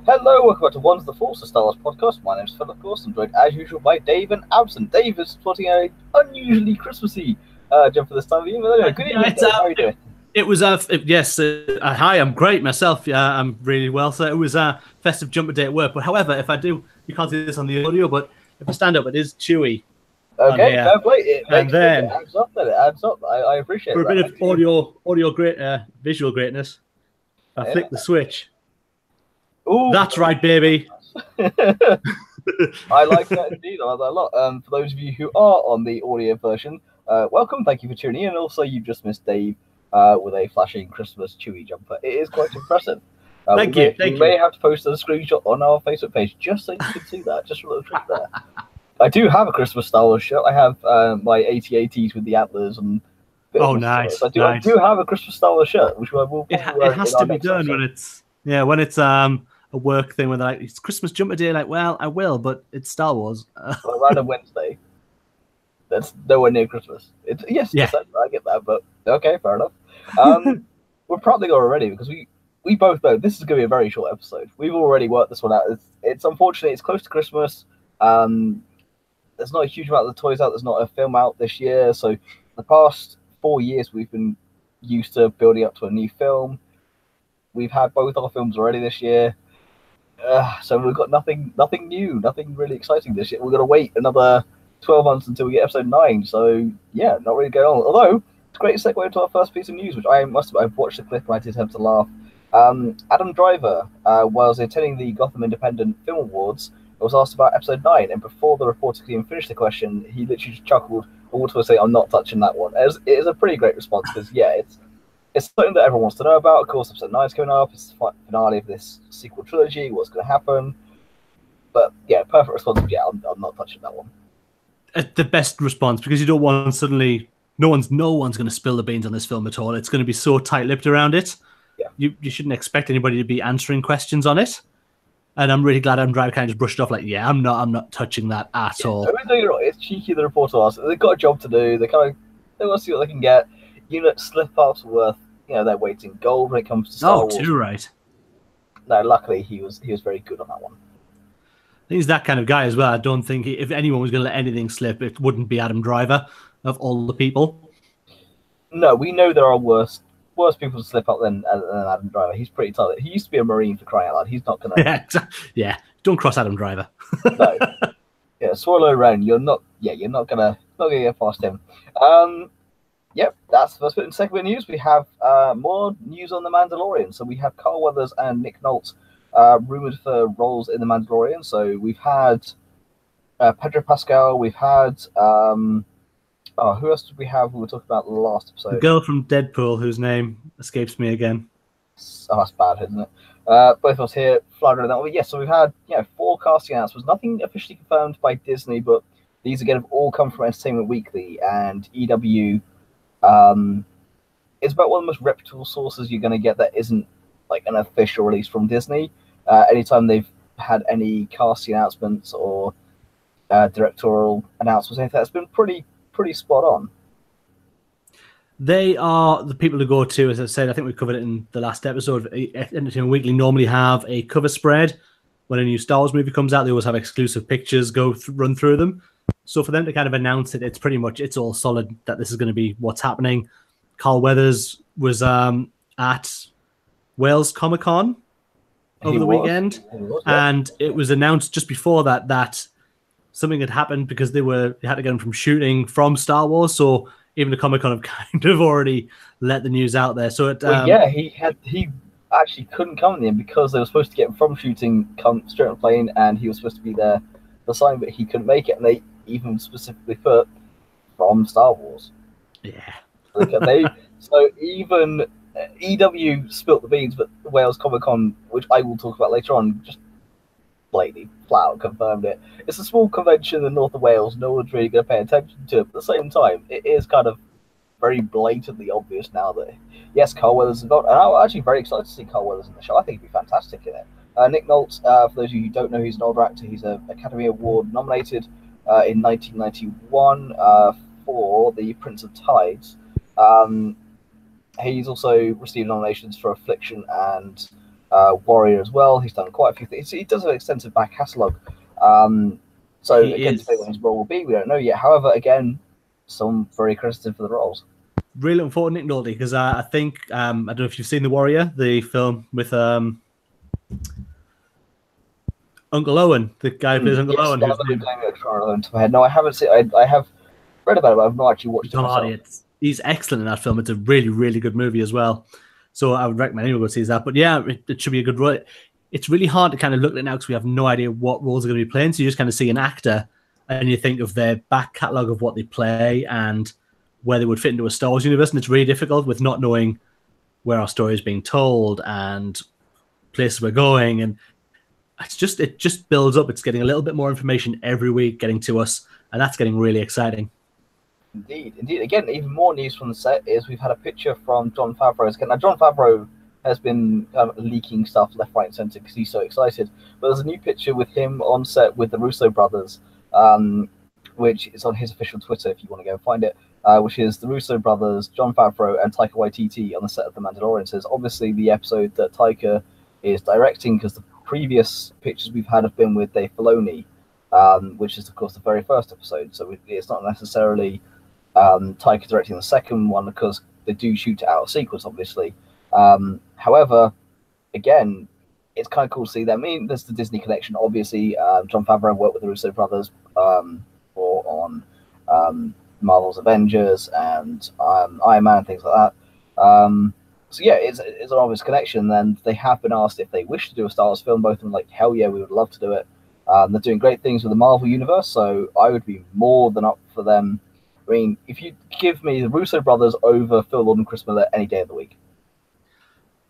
Hello, welcome back to One's the Force, a Star Wars podcast. My name's Phil, of course. I'm joined as usual by Dave and Absent. Dave is sporting an unusually Christmassy jump for this time of year. But anyway, good evening, Dave. How are you doing? It was yes. Hi, I'm great myself. Yeah, I'm really well. So it was a festive jumper day at work. But however, if I do, you can't see this on the audio, but if I stand up, it is chewy. Okay, fair play. It adds up. Then it adds up. I appreciate for that. For a bit of audio great, visual greatness. I flick the switch. Ooh, that's right, baby. I like that indeed. I like that a lot. For those of you who are on the audio version, welcome. Thank you for tuning in. And also, you just missed Dave with a flashing Christmas Chewy jumper. It is quite impressive. Thank you. We may have to post a screenshot on our Facebook page just so you can see that. Just a little trick there. I do have a Christmas Star Wars shirt. I have my AT-ATs with the antlers and. Oh, nice! I do have a Christmas Star Wars shirt, which I will. It has to be done when it's when it's a work thing where they're like, it's Christmas jumper day. Like, well, I will, but it's Star Wars. Well, around a Wednesday. That's nowhere near Christmas. Yes, I get that, but okay, fair enough. We're probably going already because we both know this is going to be a very short episode. We've already worked this one out. It's unfortunately it's close to Christmas. There's not a huge amount of the toys out. There's not a film out this year. So the past 4 years we've been used to building up to a new film. We've had both our films already this year. So we've got nothing new, nothing really exciting this year. We're going to wait another 12 months until we get episode 9. So yeah, not really going on. Although it's a great segue into our first piece of news, which I've watched the clip and I did have to laugh. Adam Driver was attending the Gotham Independent Film Awards. Was asked about episode 9, and before the reporter could even finish the question, he literally just chuckled and wanted to say, "I'm not touching that one." It is a pretty great response because it's something that everyone wants to know about. Of course, episode 9 is coming up. It's the finale of this sequel trilogy. What's going to happen? But yeah, perfect response. Yeah, I'm not touching that one. The best response, because you don't want suddenly no one's going to spill the beans on this film at all. It's going to be so tight-lipped around it. Yeah, you shouldn't expect anybody to be answering questions on it. And I'm really glad Adam Driver kind of just brushed it off like, yeah, I'm not touching that at all. I mean, you're right. It's cheeky. The reporter asked. They've got a job to do. They want to see what they can get. Unit slip-ups worth. They're weighting gold when it comes to Star Wars. Oh, too right. No, luckily he was very good on that one. I think he's that kind of guy as well. I don't think if anyone was going to let anything slip, it wouldn't be Adam Driver of all the people. No, we know there are worse people to slip up than Adam Driver. He's pretty tough. He used to be a Marine, for crying out loud. He's not going to... Yeah, don't cross Adam Driver. No. Yeah, swallow around. You're not going to get past him. Yep, that's the first bit. In second bit of news, we have more news on The Mandalorian. So we have Carl Weathers and Nick Nolte rumored for roles in The Mandalorian. So we've had Pedro Pascal. We've had... who else did we have? We were talking about the last episode. The girl from Deadpool, whose name escapes me again. Oh, that's bad, isn't it? Both of us here floundering that one. Yes, so we've had 4 casting announcements. Nothing officially confirmed by Disney, but these again have all come from Entertainment Weekly, and EW is about one of the most reputable sources you're going to get that isn't like an official release from Disney. Anytime they've had any casting announcements or directorial announcements, anything that's been pretty spot on. They are the people to go to, as I said. I think we covered it in the last episode. Entertainment Weekly normally have a cover spread when a new Star Wars movie comes out. They always have exclusive pictures run through them. So for them to kind of announce it, it's all solid that this is going to be what's happening. Carl Weathers was at Wales Comic-Con over the weekend, and it was announced just before that something had happened because they had to get him from shooting from Star Wars. So even the Comic-Con have kind of already let the news out there. So he actually couldn't come in the end because they were supposed to get him from shooting, come straight on a plane, and he was supposed to be there the sign, but he couldn't make it, and they even specifically put from Star Wars. Yeah. So even EW spilt the beans, but Wales Comic-Con, which I will talk about later on, just blatantly flat out confirmed it. It's a small convention in the north of Wales. No one's really going to pay attention to it. But at the same time, it is kind of very blatantly obvious now that, yes, Carl Weathers is involved. And I'm actually very excited to see Carl Weathers in the show. I think he'd be fantastic in it. Nick Nolte, for those of you who don't know, he's an older actor. He's an Academy Award nominated in 1991 for The Prince of Tides. He's also received nominations for Affliction and Warrior as well. He's done quite a few things. He does have an extensive back catalogue. So again, depending on his role will be, we don't know yet. However, again, some very credited for the roles. Really looking forward to Nick Nolte because I think I don't know if you've seen The Warrior, the film with Uncle Owen, the guy who plays Uncle Owen. No, I haven't seen. I have read about it, but I've not actually watched it myself. He's excellent in that film. It's a really, really good movie as well. So I would recommend anyone go see that. But yeah, it should be a good role. It's really hard to kind of look at it now because we have no idea what roles are going to be playing. So you just kind of see an actor and you think of their back catalogue of what they play and where they would fit into a Star Wars universe. And it's really difficult with not knowing where our story is being told and places we're going. And it just builds up. It's getting a little bit more information every week getting to us. And that's getting really exciting. Indeed. Again, even more news from the set is we've had a picture from Jon Favreau's. Now, Jon Favreau has been leaking stuff left, right, and centre because he's so excited. But there's a new picture with him on set with the Russo brothers, which is on his official Twitter if you want to go and find it, which is the Russo brothers, Jon Favreau, and Taika Waititi on the set of The Mandolorian. So it's obviously the episode that Taika is directing because the previous pictures we've had have been with Dave Filoni, which is, of course, the very first episode. So it's not necessarily Taika directing the second one because they do shoot it out of sequence, obviously. However, again, it's kind of cool to see that. I mean, there's the Disney connection, obviously. Jon Favreau worked with the Russo brothers on Marvel's Avengers and Iron Man and things like that. So yeah, it's an obvious connection. And they have been asked if they wish to do a Star Wars film. Both of them like, hell yeah, we would love to do it. They're doing great things with the Marvel universe, so I would be more than up for them. I mean, if you give me the Russo brothers over Phill and Chris Miller any day of the week.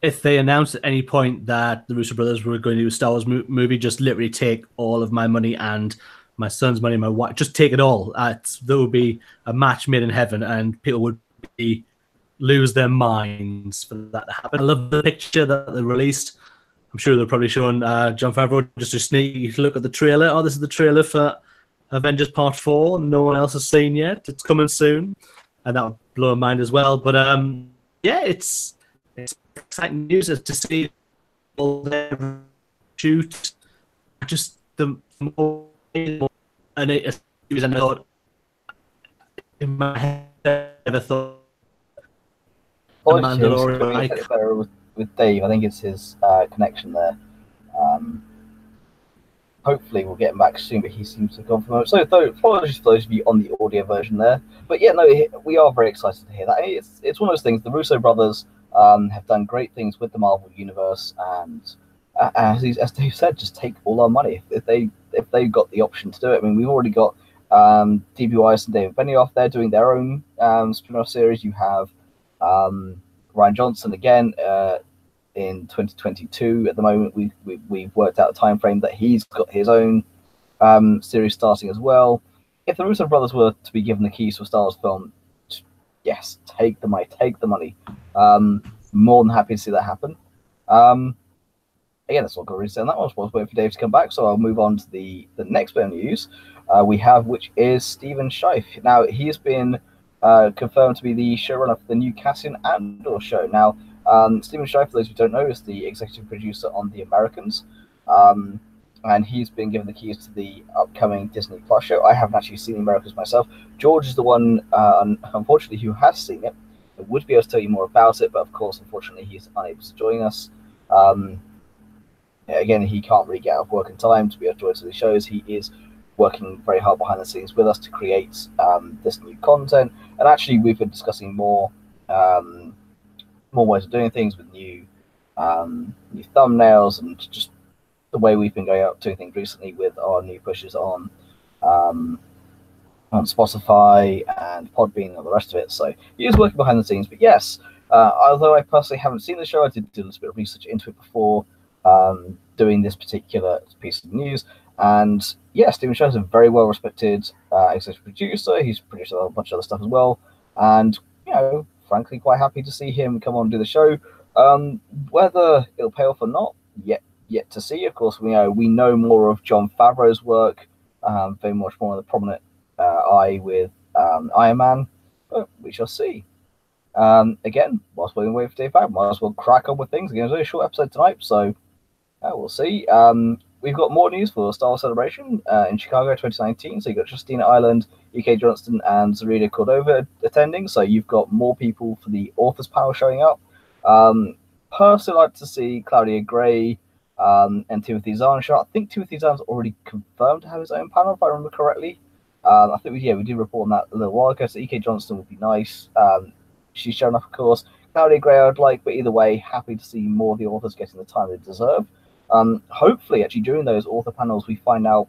If they announced at any point that the Russo brothers were going to do a Star Wars movie, just literally take all of my money and my son's money, my wife, just take it all. There would be a match made in heaven, and people would lose their minds for that to happen. I love the picture that they released. I'm sure they're probably showing Jon Favreau just a sneaky look at the trailer. Oh, this is the trailer for Avengers Part 4. No one else has seen yet. It's coming soon, and that would blow my mind as well. But yeah, it's exciting news to see all their shoot. Just the more, and it was I thought in my head, I never thought. Mandalorian with Dave. I think it's his connection there. Hopefully we'll get him back soon, but he seems to have gone from it. So apologies for those of you on the audio version there. But yeah, no, we are very excited to hear that. It's one of those things. The Russo brothers have done great things with the Marvel universe, and as Dave said, just take all our money if they got the option to do it. I mean, we've already got D.B. Weiss and David Benioff. They're doing their own spin-off series. You have Rian Johnson again in 2022. At the moment, we've worked out a time frame that he's got his own series starting as well. If the Russo brothers were to be given the keys to a Star Wars film, yes, take the money. More than happy to see that happen. Again, that's all I've got to say on that one. I was waiting for Dave to come back, so I'll move on to the next bit of news we have, which is Stephen Scheif. Now, he has been confirmed to be the showrunner for the new Cassian Andor show. Now, Stephen Scheif, for those who don't know, is the executive producer on The Americans, and he's been given the keys to the upcoming Disney Plus show. I haven't actually seen The Americans myself. George is the one, unfortunately, who has seen it. I would be able to tell you more about it, but of course, unfortunately, he's unable to join us. Again, he can't really get out of work in time to be able to join us to the shows. He is working very hard behind the scenes with us to create this new content. And actually, we've been discussing more ways of doing things with new thumbnails and just the way we've been going out doing things recently with our new pushes on Spotify and Podbean and all the rest of it. So he is working behind the scenes. But yes, although I personally haven't seen the show, I did do a little bit of research into it before doing this particular piece of news. And yeah, Stephen Scheif is a very well respected executive producer. He's produced a bunch of other stuff as well. And, you know, frankly, quite happy to see him come on and do the show. Whether it'll pay off or not, yet to see. Of course, we know more of Jon Favreau's work, very much more of the prominent eye with Iron Man, but we shall see. Again, whilst we're waiting for Dave back, might as well crack on with things. Again, it's a very short episode tonight, so we'll see. We've got more news for Star Wars Celebration in Chicago 2019. So you've got Justina Ireland, E.K. Johnston, and Zarina Cordova attending. So you've got more people for the authors panel showing up. Personally, I'd like to see Claudia Gray and Timothy Zahn show up. I think Timothy Zahn's already confirmed to have his own panel, if I remember correctly. I think we did report on that a little while ago. So E.K. Johnston would be nice. She's shown up, of course. Claudia Gray I'd like, but either way, happy to see more of the authors getting the time they deserve. Hopefully, actually, during those author panels, we find out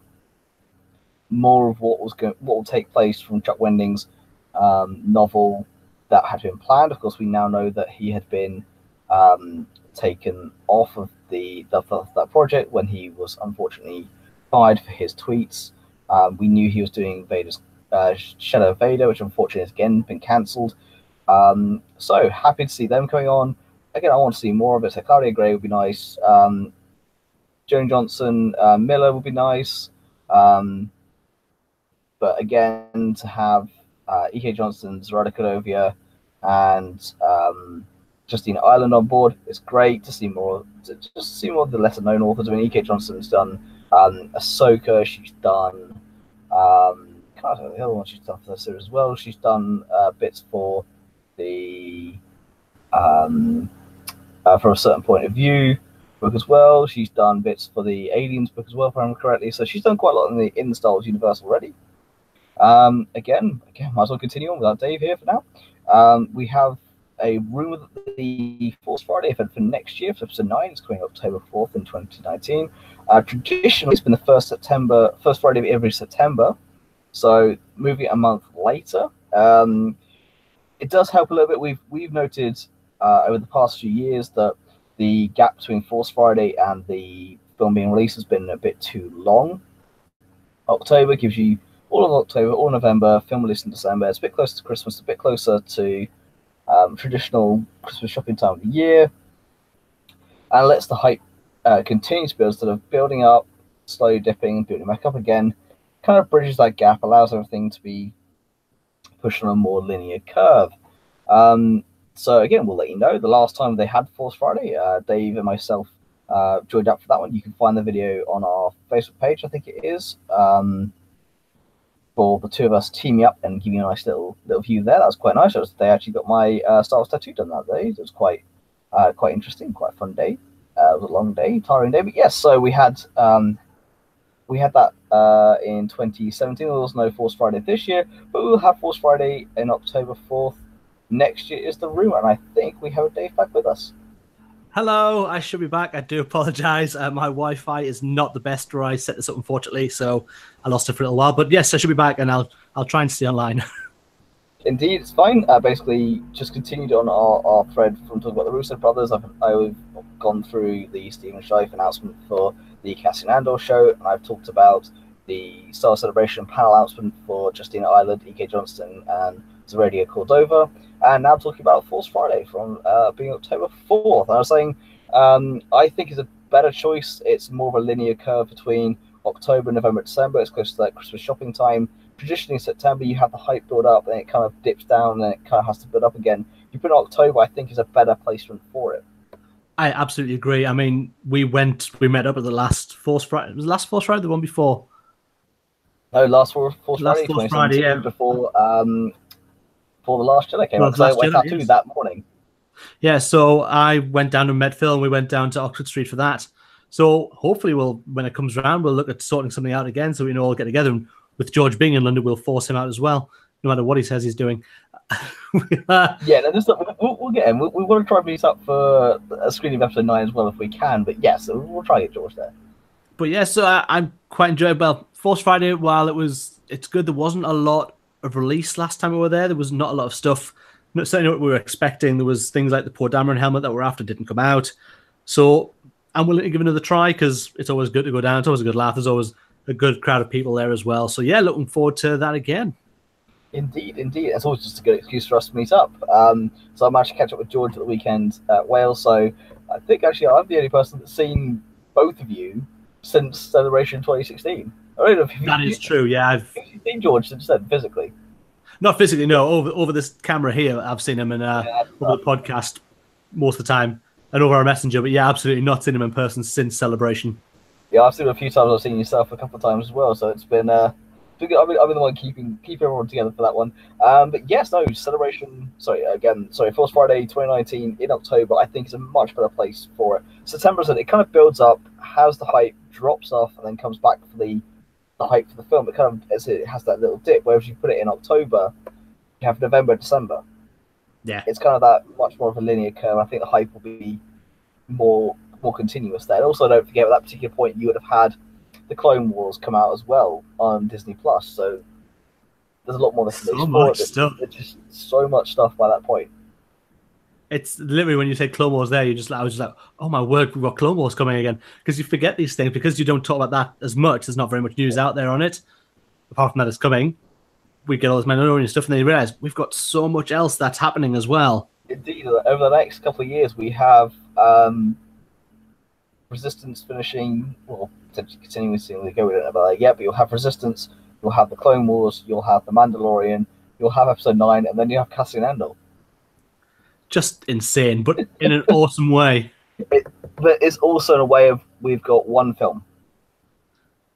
more of what will take place from Chuck Wending's novel that had been planned. Of course, we now know that he had been taken off of that project when he was unfortunately fired for his tweets. We knew he was doing Vader's Shadow of Vader, which unfortunately has again been cancelled. So happy to see them coming on. Again, I want to see more of it. So Claudia Gray would be nice. Joan Johnson, Miller would be nice. But again, to have E.K. Johnston, Zarina Cordova, and Justina Ireland on board, it's great to see more. Just see more of the lesser known authors. I mean, E.K. Johnston's done Ahsoka. She's done the other one she's done for the series as well. She's done bits for the From a Certain Point of View book as well. She's done bits for the Aliens book as well, if I remember correctly. So she's done quite a lot in the Star Wars universe already. Again, might as well continue on without Dave here for now. We have a rumor that the Force Friday event for next year, for episode 9, is coming October 4th in 2019. Traditionally, it's been the first Friday of every September. So moving it a month later. It does help a little bit. We've noted over the past few years that the gap between Force Friday and the film being released has been a bit too long. October gives you all of October, all November, film released in December. It's a bit closer to Christmas, a bit closer to traditional Christmas shopping time of the year, and lets the hype continue to build instead of building up, slowly dipping, building back up again. Kind of bridges that gap, allows everything to be pushed on a more linear curve. So again, we'll let you know. The last time they had Force Friday, Dave and myself joined up for that one. You can find the video on our Facebook page, I think it is, for the two of us teaming up and giving you a nice little view there. That was quite nice. They actually got my Star Wars tattoo done that day. It was quite interesting, quite a fun day. It was a long day, tiring day, but yes. So we had that in 2017. There was no Force Friday this year, but we'll have Force Friday in October 4th. Next year is the rumor, and I think we have Dave back with us. Hello, I should be back. I do apologize. My Wi-Fi is not the best where I set this up, unfortunately, so I lost it for a little while. But yes, I should be back, and I'll try and stay online. Indeed, it's fine. Basically, just continued on our thread from talking about the Russo brothers. I've gone through the Stephen Scheif announcement for the Cassian Andor show, and I've talked about the Star Wars Celebration panel announcement for Justina Ireland, E.K. Johnston, and Zarina Cordova. And now talking about Force Friday from being October 4th. And I was saying, I think it's a better choice. It's more of a linear curve between October, November, December. It's close to that Christmas shopping time. Traditionally in September, you have the hype build up, and it kind of dips down, and it kind of has to build up again. You put October, I think, is a better placement for it. I absolutely agree. I mean, we met up at the last Force Friday. Was the last Force Friday the one before? No, last Force Friday, yeah. Before the Last Jedi came out. So I went out to that morning. Yeah, so I went down to Met Phill, and we went down to Oxford Street for that. So hopefully when it comes around, we'll look at sorting something out again so we can all get together. And with George being in London, we'll force him out as well, no matter what he says he's doing. Yeah, no, we'll get him. We want to try and meet up for a screening of episode 9 as well if we can. But yes, we'll try and get George there. But yeah, so I'm quite enjoying. Well, Force Friday, while it's good, there wasn't a lot of release last time we were there. There was not a lot of stuff. Not certainly what we were expecting. There was things like the Poor Dameron helmet that we're after didn't come out. So I'm willing to give another try because it's always good to go down. It's always a good laugh. There's always a good crowd of people there as well. So yeah, looking forward to that again. Indeed. It's always just a good excuse for us to meet up. So I managed to catch up with George at the weekend at Wales. So I think actually I'm the only person that's seen both of you since Celebration 2016. I don't know if that is true. Yeah, I've seen George since then physically. Not physically, no. Over this camera here, I've seen him, and over the podcast most of the time, and over our messenger. But yeah, absolutely not seen him in person since Celebration. Yeah, I've seen him a few times. I've seen yourself a couple of times as well. So it's been I've been the one keeping everyone together for that one. But yes, no, Celebration. Force Friday 2019 in October. I think is a much better place for it. September, it kind of builds up, has the hype, drops off, and then comes back for the hype for the film. It kind of it has that little dip. Whereas you put it in October, you have November, December. Yeah, it's kind of that much more of a linear curve. I think the hype will be more continuous there. And also, don't forget at that particular point, you would have had the Clone Wars come out as well on Disney Plus. So there's a lot more that can explore. There's just so much stuff by that point. It's literally when you say Clone Wars there, I was just like, oh my word, we've got Clone Wars coming again. Because you forget these things, because you don't talk about that as much. There's not very much news out there on it. Apart from that, it's coming. We get all this Mandalorian stuff, and then you realize we've got so much else that's happening as well. Indeed, over the next couple of years, we have Resistance finishing, well, potentially continuing to go with it about that yet, but you'll have Resistance, you'll have the Clone Wars, you'll have the Mandalorian, you'll have Episode 9, and then you have Cassian Andor. Just insane, but in an awesome way. But it's also in a way of we've got one film,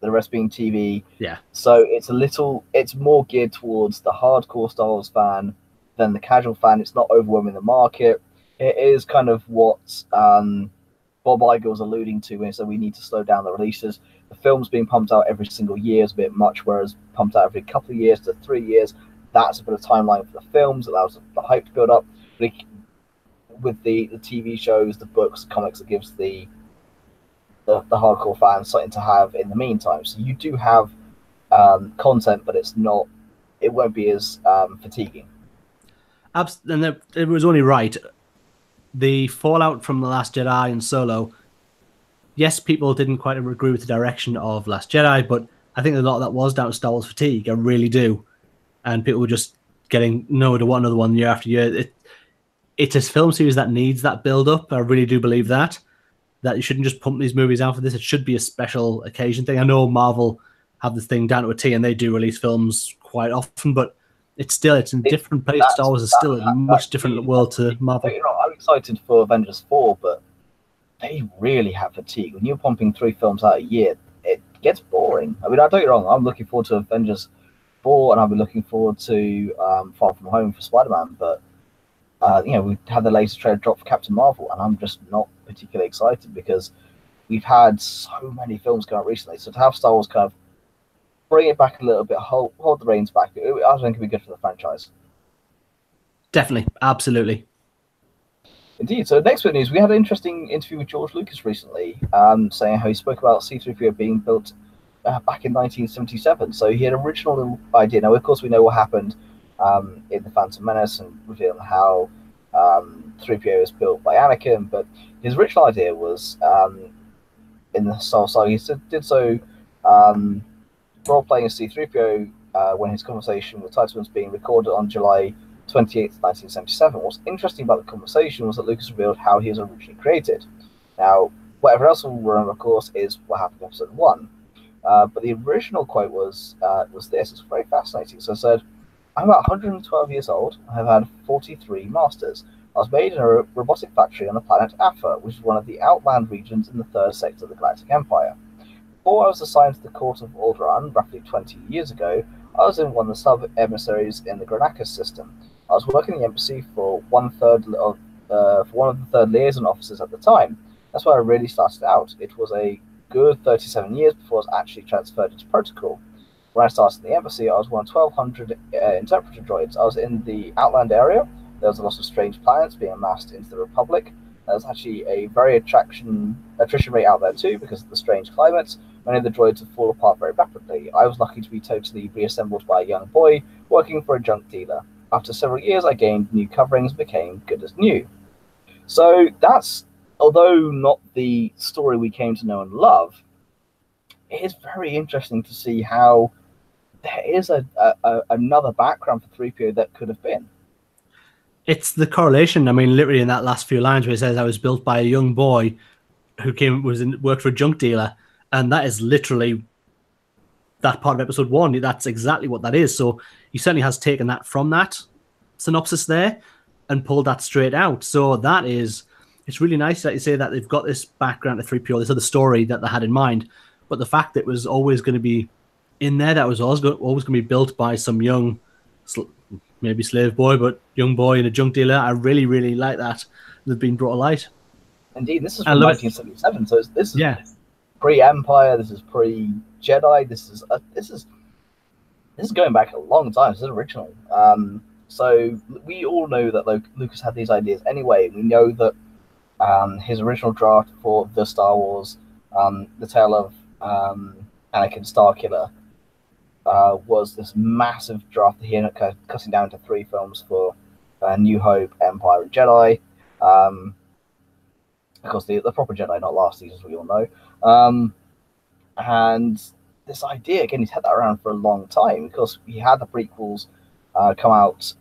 the rest being TV. Yeah. So it's more geared towards the hardcore Star Wars fan than the casual fan. It's not overwhelming the market. It is kind of what Bob Iger was alluding to when he said we need to slow down the releases. The film's being pumped out every single year is a bit much, whereas pumped out every couple of years to 3 years, that's a bit of timeline for the films, allows the hype to build up. But with the TV shows, the books, comics, it gives the hardcore fans something to have in the meantime. So you do have content, but it won't be as fatiguing. And it was only right. The fallout from The Last Jedi and Solo, yes, people didn't quite agree with the direction of Last Jedi, but I think a lot of that was down to Star Wars fatigue. I really do. And people were just getting to want another one year after year. It's a film series that needs that build-up. I really do believe that you shouldn't just pump these movies out for this. It should be a special occasion thing. I know Marvel have this thing down to a T, and they do release films quite often, but it's in a different place. Star Wars is still a much different world to Marvel. I'm excited for Avengers 4, but they really have fatigue. When you're pumping 3 films out a year, it gets boring. I mean, I don't get wrong. I'm looking forward to Avengers 4, and I'll be looking forward to Far From Home for Spider-Man, but we had the latest trailer drop for Captain Marvel, and I'm just not particularly excited because we've had so many films come out recently. So to have Star Wars kind of bring it back a little bit, hold the reins back, I think it'd be good for the franchise. Definitely, absolutely. Indeed. So next bit of news, we had an interesting interview with George Lucas recently, saying how he spoke about C-3PO being built back in 1977. So he had an original idea. Now, of course, we know what happened in The Phantom Menace and revealing how 3PO is built by Anakin, but his original idea was in the Star Wars saga. He did so role-playing as C-3PO when his conversation with Titus was being recorded on July 28th, 1977. What's interesting about the conversation was that Lucas revealed how he was originally created. Now, whatever else we'll remember, of course, is what happened in Episode 1. But the original quote was this. It's very fascinating. So it said, "I'm about 112 years old. I have had 43 masters. I was made in a robotic factory on the planet Alpha, which is one of the outland regions in the 3rd sector of the Galactic Empire. Before I was assigned to the court of Alderaan, roughly 20 years ago, I was in one of the sub-emissaries in the Granicus system. I was working in the embassy for one of the 3rd liaison officers at the time. That's where I really started out. It was a good 37 years before I was actually transferred into protocol. When I started in the embassy, I was one of 1,200 interpreter droids. I was in the Outland area. There was a lot of strange planets being amassed into the Republic. There was actually a very attrition rate out there too because of the strange climate. Many of the droids would fall apart very rapidly. I was lucky to be totally reassembled by a young boy working for a junk dealer. After several years, I gained new coverings and became good as new." So that's, although not the story we came to know and love, it is very interesting to see how there is another background for 3PO that could have been. It's the correlation. I mean, literally in that last few lines where it says I was built by a young boy who worked for a junk dealer, and that is literally that part of episode 1. That's exactly what that is. So he certainly has taken that from that synopsis there and pulled that straight out. So that is, it's really nice that you say that they've got this background to 3PO, this other story that they had in mind, but the fact that it was always going to be in there, that was always going to be built by some young, maybe slave boy, but young boy and a junk dealer. I really, really like that they've been brought to light. Indeed, this is from 1977, so this is pre-Empire, this is pre-Jedi, this is going back a long time. This is original. So we all know that Lucas had these ideas anyway. We know that his original draft for the Star Wars, The Tale of Anakin Starkiller, was this massive draft that he ended up cutting down to 3 films for New Hope, Empire, and Jedi. Of course, the proper Jedi, not last season, as we all know. And this idea, again, he's had that around for a long time, because he had the prequels come out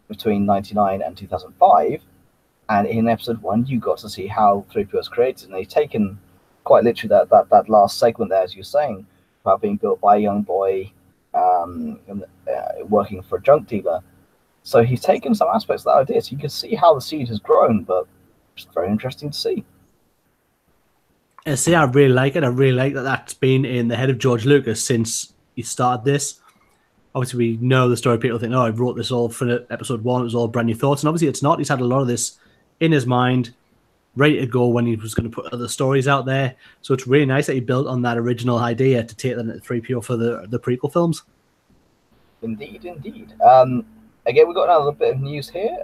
between 1999 and 2005, and in episode 1 you got to see how 3PO was created, and he's taken quite literally that last segment there, as you're saying, about being built by a young boy working for a junk dealer. So he's taken some aspects of that idea, so you can see how the seed has grown, but it's very interesting to see. I really like it. I really like that that's been in the head of George Lucas since he started this. Obviously, we know the story. People think, I wrote this all for episode 1. It was all brand new thoughts. And obviously, it's not. He's had a lot of this in his mind, ready to go when he was going to put other stories out there. So it's really nice that he built on that original idea to take that into 3PO for the prequel films. Indeed. Again, we've got another bit of news here.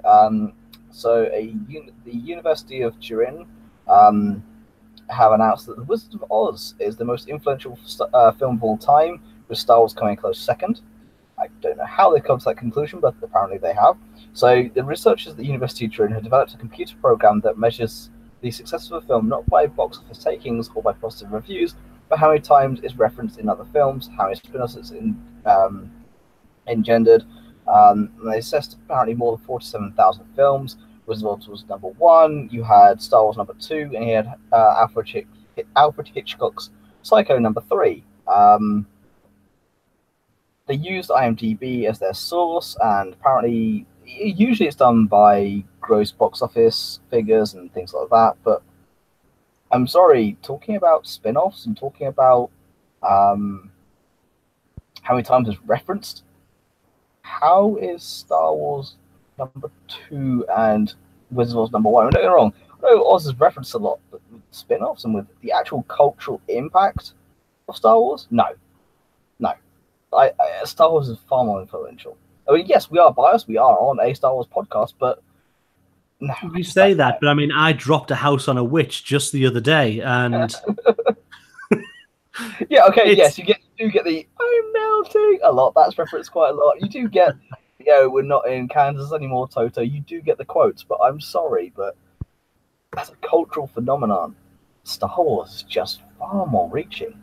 So the University of Turin have announced that The Wizard of Oz is the most influential film of all time, with Star Wars coming close second. I don't know how they come to that conclusion, but apparently they have. So the researchers at the University of Turin have developed a computer program that measures the success of a film not by box office takings or by positive reviews, but how many times it's referenced in other films, how many spin-offs it's engendered. They assessed apparently more than 47,000 films. Wizard of Oz was number 1. You had Star Wars number 2, and you had Alfred Hitchcock's Psycho number 3. They used IMDb as their source, and apparently, usually it's done by gross box office figures and things like that. But I'm sorry, talking about spin-offs and talking about how many times it's referenced, how is Star Wars number 2 and Wizard of Oz number 1? Don't get me wrong, I know Oz is referenced a lot, but with spin-offs and with the actual cultural impact of Star Wars, no. Star Wars is far more influential. I mean, yes, we are biased. We are on a Star Wars podcast, but no. You say that, but I mean, I dropped a house on a witch just the other day, and yeah, okay, yes, you do get the "I'm melting" a lot. That's referenced quite a lot. You do get, we're not in Kansas anymore, Toto. You do get the quotes, but I'm sorry, but as a cultural phenomenon, Star Wars is just far more reaching.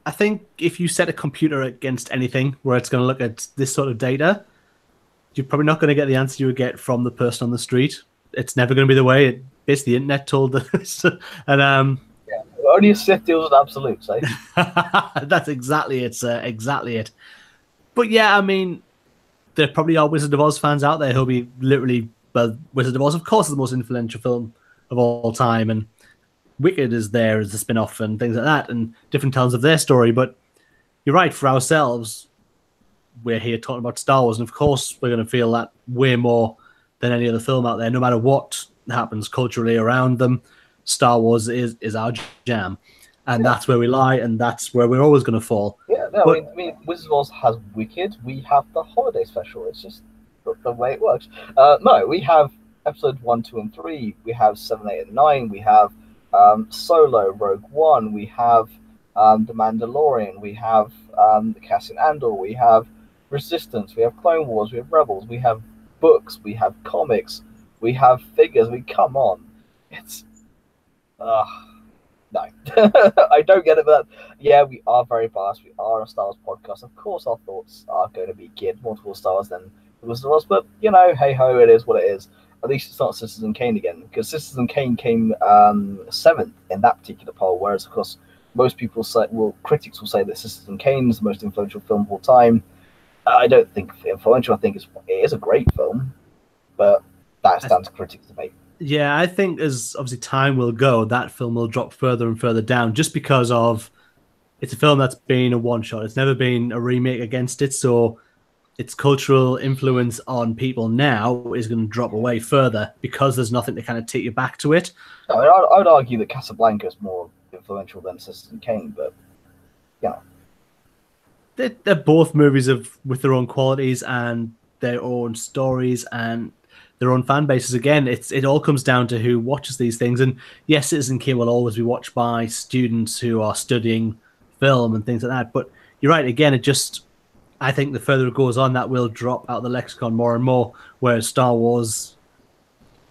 I think if you set a computer against anything where it's going to look at this sort of data, you're probably not going to get the answer you would get from the person on the street. It's never going to be the way the internet told us. And only a Sith deals with absolutes, eh? That's exactly it, sir. Exactly it. But yeah, I mean, there probably are Wizard of Oz fans out there who'll be literally, well, Wizard of Oz, of course, is the most influential film of all time, and Wicked is there as a spin-off and things like that, and different tells of their story. But you're right, for ourselves, we're here talking about Star Wars, and of course we're going to feel that way more than any other film out there. No matter what happens culturally around them, Star Wars is our jam, and that's where we lie, and that's where we're always going to fall. Yeah, no, but, I mean, Wizard of Oz has Wicked. We have the holiday special. It's just the way it works. No, we have episode 1, 2, and 3. We have 7, 8, and 9. We have Solo, Rogue One, we have The Mandalorian, we have Cassian Andor, we have Resistance, we have Clone Wars, we have Rebels, we have books, we have comics, we have figures. Come on. It's no. I don't get it, but yeah, we are very biased. We are a Star Wars podcast. Of course our thoughts are going to be geared more towards Star Wars than the Wizard of Oz, but hey ho, it is what it is. At least it's not Citizen Kane again, because Citizen Kane came 7th in that particular poll, whereas, of course, most people say, well, critics will say that Citizen Kane is the most influential film of all time. I don't think influential. I think it is a great film, but that's down to critics to make. Yeah, I think as obviously time will go, that film will drop further and further down, just because of it's a film that's been a one shot. It's never been a remake against it, so its cultural influence on people now is going to drop away further because there's nothing to kind of take you back to it. I mean, I would argue that Casablanca is more influential than Citizen Kane, but yeah, they're both movies with their own qualities and their own stories and their own fan bases. Again, it all comes down to who watches these things. And yes, Citizen Kane will always be watched by students who are studying film and things like that. But you're right. Again, I think the further it goes on, that will drop out of the lexicon more and more. Whereas Star Wars,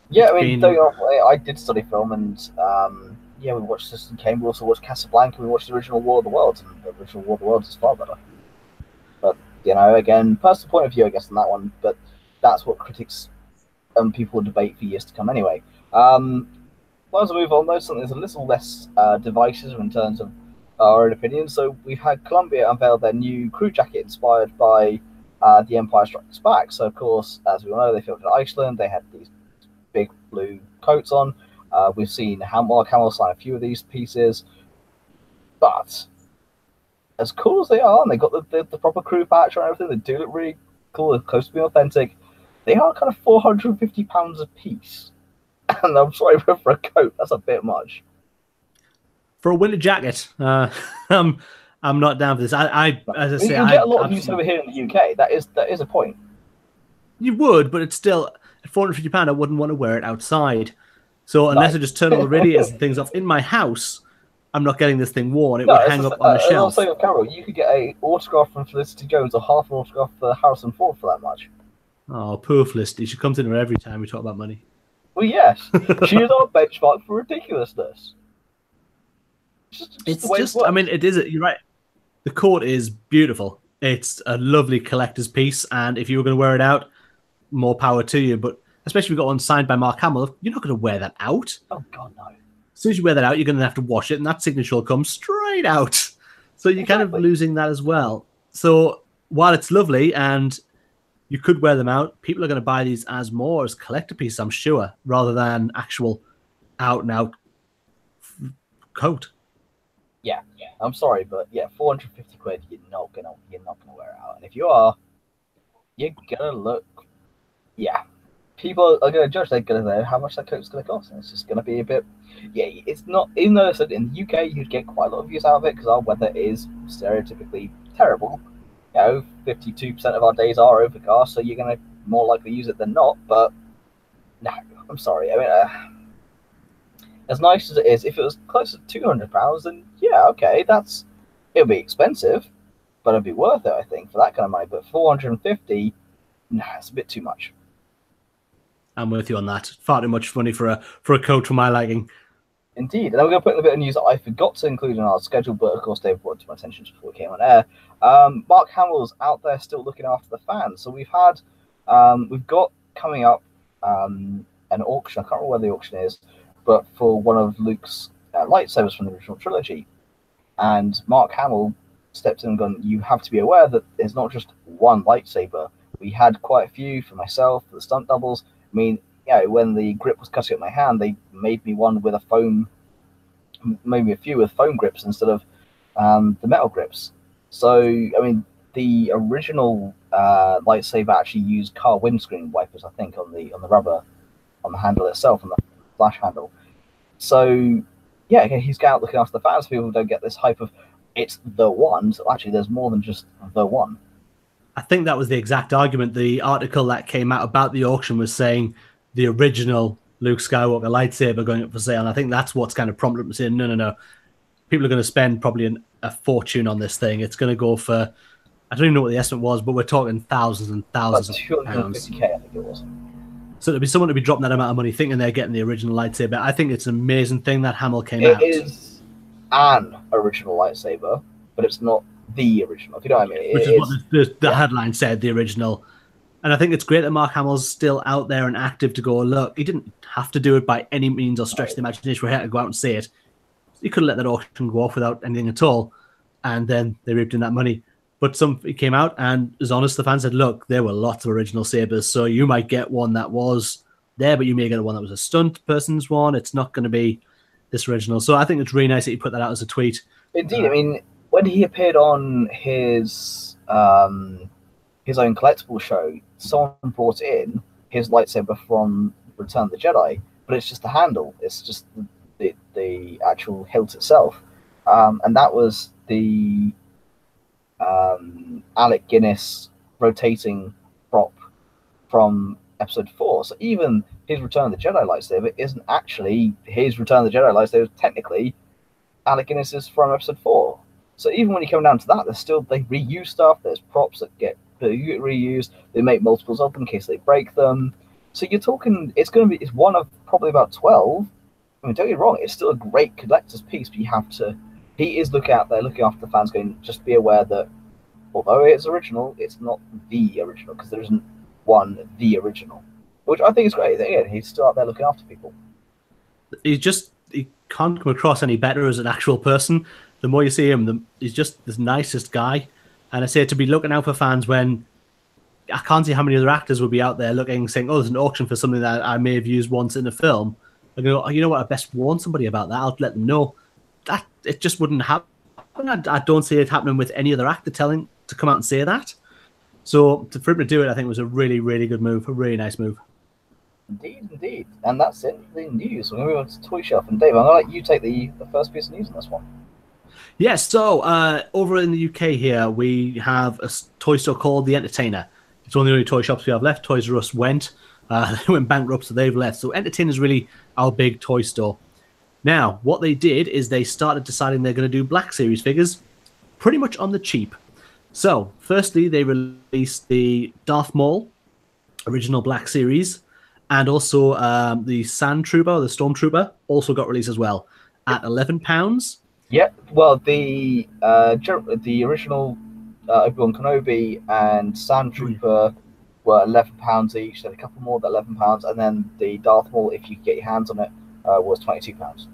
yeah, I mean, I did study film, and we watched Citizen Kane. We also watched Casablanca. We watched the original War of the Worlds, and the original War of the Worlds is far better. But again, personal point of view, I guess, on that one. But that's what critics and people will debate for years to come, anyway. Well, as we move on, though, something that's a little less divisive in terms of our own opinion. So we've had Columbia unveil their new crew jacket inspired by The Empire Strikes Back. So, of course, as we all know, they filmed in Iceland. They had these big blue coats on. We've seen Mark Hamill sign a few of these pieces. But as cool as they are, and they got the proper crew patch and everything, they do look really cool. They're close to being authentic. They are kind of £450 a piece. And I'm sorry, for a coat, that's a bit much. For a winter jacket, I'm not down for this. As I say, you get a lot of use over here in the UK. That is a point. You would, but it's still at £450. I wouldn't want to wear it outside. So unless I just turn all the radiators and things off in my house, I'm not getting this thing worn. It would hang up on a shelf. Same with Carol. You could get an autograph from Felicity Jones or half an autograph for Harrison Ford for that much. Oh, poor Felicity. She comes in here every time we talk about money. Well, yes. She is our benchmark for ridiculousness. I mean, it is. You're right. The coat is beautiful. It's a lovely collector's piece, and if you were going to wear it out, more power to you. But especially if you got one signed by Mark Hamill, you're not going to wear that out. Oh God, no. As soon as you wear that out, you're going to have to wash it, and that signature will come straight out. So you're kind of losing that as well. So while it's lovely and you could wear them out, people are going to buy these as more as collector pieces, I'm sure, rather than actual out and out coat. Yeah. I'm sorry, but yeah, £450, you're not gonna wear it out. And if you are, you're gonna look. Yeah, people are gonna judge. They're gonna know how much that coat's gonna cost, and it's just gonna be a bit. Yeah, it's not. Even though I said in the UK you'd get quite a lot of use out of it because our weather is stereotypically terrible. 52% of our days are overcast, so you're gonna more likely use it than not. But no, I'm sorry. I mean. As nice as it is, if it was close to £200, then yeah, okay, it'll be expensive, but it'll be worth it, I think, for that kind of money. But £450, nah, it's a bit too much. I'm with you on that. Far too much money for a coat for my liking. Indeed. And then we're going to put in a bit of news that I forgot to include in our schedule, but of course Dave brought it to my attention just before we came on air. Mark Hamill's out there still looking after the fans. So we've got coming up an auction. I can't remember where the auction is, but for one of Luke's lightsabers from the original trilogy. And Mark Hamill stepped in and gone, you have to be aware that there's not just one lightsaber. We had quite a few for myself, for the stunt doubles. I mean, when the grip was cutting up my hand, they made me one with maybe a few with foam grips instead of the metal grips. So, I mean, the original lightsaber actually used car windscreen wipers, I think, on the rubber, on the handle itself, on the flash handle. So yeah, he's out looking after the fans. People don't get this hype of it's the one. So actually there's more than just the one. I think that was the exact argument. The article that came out about the auction was saying the original Luke Skywalker lightsaber going up for sale, and I think that's what's kind of prompted them to say no, people are going to spend probably a fortune on this thing. It's going to go for, I don't even know what the estimate was, but we're talking thousands and thousands of pounds. $250K, I think it was. So there'd be someone to be dropping that amount of money thinking they're getting the original lightsaber. I think it's an amazing thing that Hamill came out. It is an original lightsaber, but it's not the original, if you know what I mean. Which is what the headline said, the original. And I think it's great that Mark Hamill's still out there and active to go, look, he didn't have to do it by any means or stretch the imagination. We're here to go out and say it. you could have let that auction go off without anything at all, and then they reaped in that money. But it came out and as honest, the fans said, look, there were lots of original sabers, so you might get one that was there, but you may get one that was a stunt person's one. It's not going to be this original. So I think it's really nice that you put that out as a tweet. Indeed. I mean, when he appeared on his own collectible show, someone brought in his lightsaber from Return of the Jedi, but it's just the handle. It's just the actual hilt itself. And that was the Alec Guinness rotating prop from Episode 4. So even his Return of the Jedi lightsaber isn't actually his Return of the Jedi lightsaber. Technically, Alec Guinness is from Episode 4. So even when you come down to that, they reuse stuff. There's props that get reused. They make multiples of them in case they break them. So you're talking, it's one of probably about 12. I mean, don't get me wrong, it's still a great collector's piece, but he is looking after the fans, going, just be aware that although it's original, it's not the original, because there isn't the original, which I think is great. Again, he's still out there looking after people. He can't come across any better as an actual person. The more you see him, he's just the nicest guy. And I say to be looking out for fans when I can't see how many other actors would be out there saying, oh, there's an auction for something that I may have used once in a film. I go, oh, you know what? I best warn somebody about that. I'll let them know. That it just wouldn't happen. I don't see it happening with any other actor telling to come out and say that. So for him to do it, I think was a really, really good move, a really nice move. Indeed. And that's it for the news. We're going to move on to Toy Shelf. And Dave, I'm going to let you take the first piece of news on this one. Yes, so over in the UK here, we have a toy store called The Entertainer. It's one of the only toy shops we have left. Toys R Us went. They went bankrupt, so they've left. So Entertainer is really our big toy store. Now, what they did is they started deciding they're going to do Black Series figures pretty much on the cheap. So, firstly, they released the Darth Maul original Black Series, and also the Sand Trooper, the Stormtrooper, also got released as well at £11. Yeah, well, the original Obi-Wan Kenobi and Sand Trooper were £11 each. Then a couple more at £11, and then the Darth Maul, if you get your hands on it, was £22.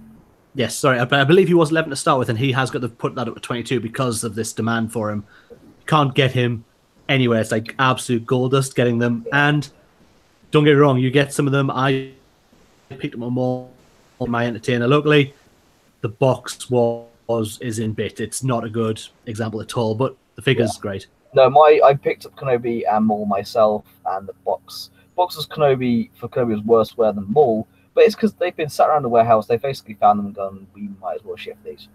Yes, sorry, I believe he was 11 to start with, and he has got to put that up to 22 because of this demand for him. Can't get him anywhere. It's like absolute gold dust getting them. And don't get me wrong, you get some of them. I picked up more on my Entertainer locally. The box is in bit. It's not a good example at all, but the figure's great. No, I picked up Kenobi and Maul myself, and the box was Kenobi was worse wear than Maul, but it's because they've been sat around the warehouse. They basically found them and gone, we might as well shift these.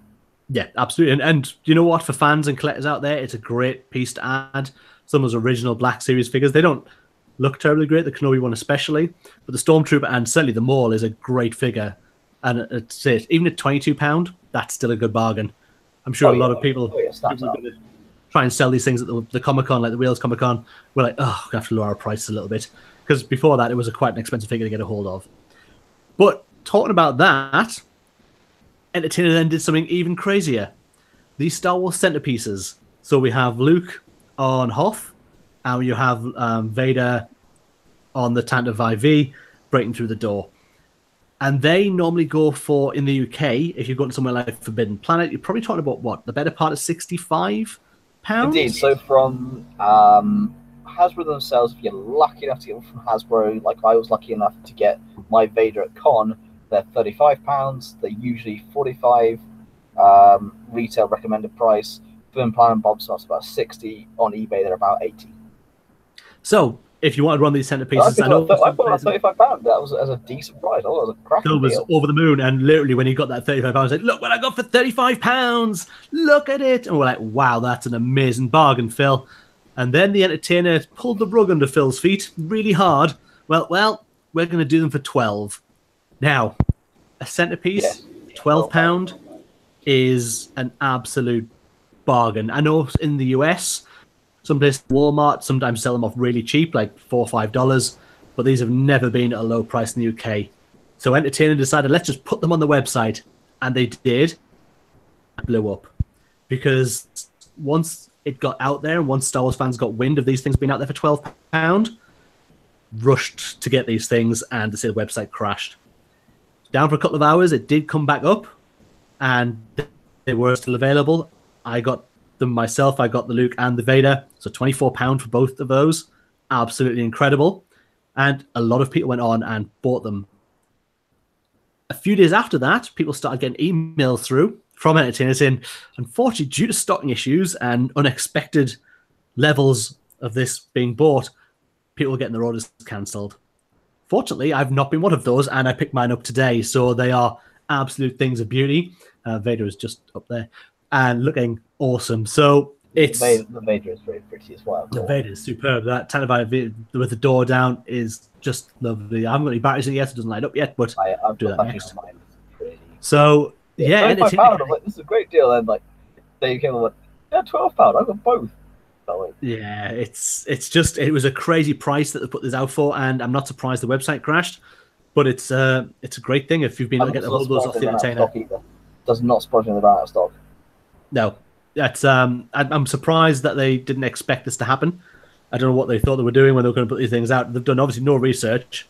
Yeah, absolutely. And you know what? For fans and collectors out there, it's a great piece to add. Some of those original Black Series figures, they don't look terribly great, the Kenobi one especially, but the Stormtrooper and certainly the Maul is a great figure. And it's it. Even at £22, that's still a good bargain. I'm sure a lot of people try and sell these things at the Comic-Con, like the Wales Comic-Con. We're like, oh, we have to lower our prices a little bit. Because before that, it was quite an expensive figure to get a hold of. But talking about that, Entertainer then did something even crazier. These Star Wars centerpieces. So we have Luke on Hoth, and you have Vader on the Tantive IV breaking through the door. And they normally go for, in the UK, if you're going to somewhere like Forbidden Planet, you're probably talking about what? The better part of £65? Indeed. So from Hasbro themselves, if you're lucky enough to get them from Hasbro, like I was lucky enough to get my Vader at Con, they're £35. They're usually $45 retail recommended price. Forbidden Planet Bobstar's about $60. On eBay, they're about $80. So, if you want to run these centerpieces, I bought that £35. That was as a decent price. Oh, it was a cracking deal. Was over the moon, and literally when he got that £35, I was like, "Look what I got for £35! Look at it!" And we're like, "Wow, that's an amazing bargain, Phil." And then the Entertainer pulled the rug under Phil's feet really hard. Well, we're going to do them for $12. Now, a centerpiece, £12 is an absolute bargain. I know in the US, some places, Walmart, sometimes sell them off really cheap, like $4 or $5, but these have never been at a low price in the UK. So Entertainer decided, let's just put them on the website. And they did. It blew up. Because once it got out there, and once Star Wars fans got wind of these things being out there for £12, rushed to get these things, and they say the website crashed. Down for a couple of hours, it did come back up, and they were still available. I got them myself. I got the Luke and the Vader, so £24 for both of those. Absolutely incredible. And a lot of people went on and bought them. A few days after that, people started getting emails through from entertainers saying, unfortunately, due to stocking issues and unexpected levels of this being bought, people were getting their orders cancelled. Fortunately, I've not been one of those, and I picked mine up today, so they are absolute things of beauty. Vader is just up there and looking awesome. So it's the Vader is very pretty as well. The Vader is superb. That Tantive with the door down is just lovely. I haven't got any batteries in it yet, so it doesn't light up yet, but I've do got that next. So yeah, £25. I'm like, this is a great deal. And like, they came and went, yeah, £12. I got both. Yeah, it was a crazy price that they put this out for, and I'm not surprised the website crashed. But it's a great thing if you've been able to get the hold of those off the entertainer. Does not surprise me they're out of stock. No, that's I'm surprised that they didn't expect this to happen. I don't know what they thought they were doing when they were going to put these things out. They've done obviously no research,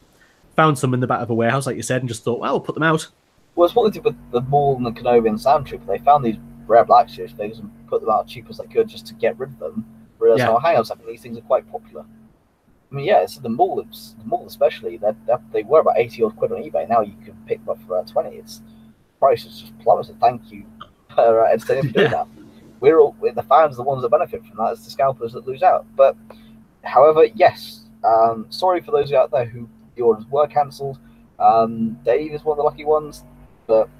found some in the back of a warehouse, like you said, and just thought, well, we'll put them out. Well, it's what they did with the Maul and the Kenobi and Sound Trooper. They found these rare black ships. They just put them out as cheap as they could just to get rid of them. Whereas, oh, hang on a second, these things are quite popular. I mean, yeah, so the Maul especially, they were about 80 odd quid on eBay. Now you can pick them up for 20. It's price is just plummeted. Thank you for entertaining for doing that. We're the fans, the ones that benefit from that. It's the scalpers that lose out. But, however, yes, sorry for those out there who the orders were cancelled. Dave is one of the lucky ones, but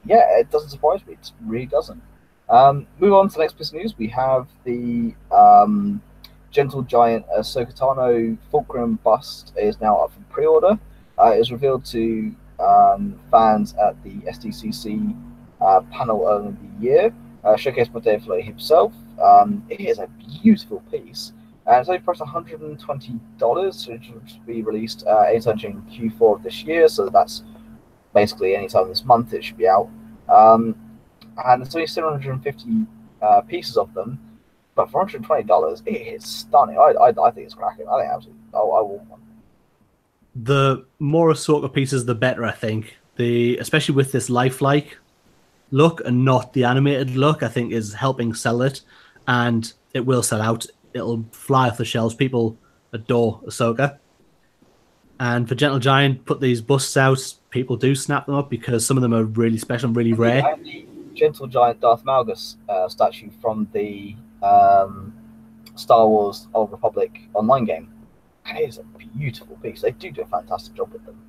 yeah, it doesn't surprise me. It really doesn't. Move on to the next piece of news. We have the Gentle Giant Ahsoka Tano Fulcrum bust is now up for pre-order. It was revealed to fans at the SDCC panel earlier in the year, showcased by Dave Filoni himself. It is a beautiful piece. It's only priced $120, which will be released anytime during Q4 of this year, so that's basically anytime this month it should be out. And there's only 750 pieces of them, but for $120, it is stunning. I think it's cracking. I think absolutely. I want one. The more Ahsoka pieces, the better, I think. Especially with this lifelike look and not the animated look, I think is helping sell it, and it will sell out. It'll fly off the shelves. People adore Ahsoka. And for Gentle Giant, put these busts out. People do snap them up because some of them are really special and really rare. And the Gentle Giant Darth Malgus statue from the Star Wars Old Republic online game. And it is a beautiful piece. They do a fantastic job with them.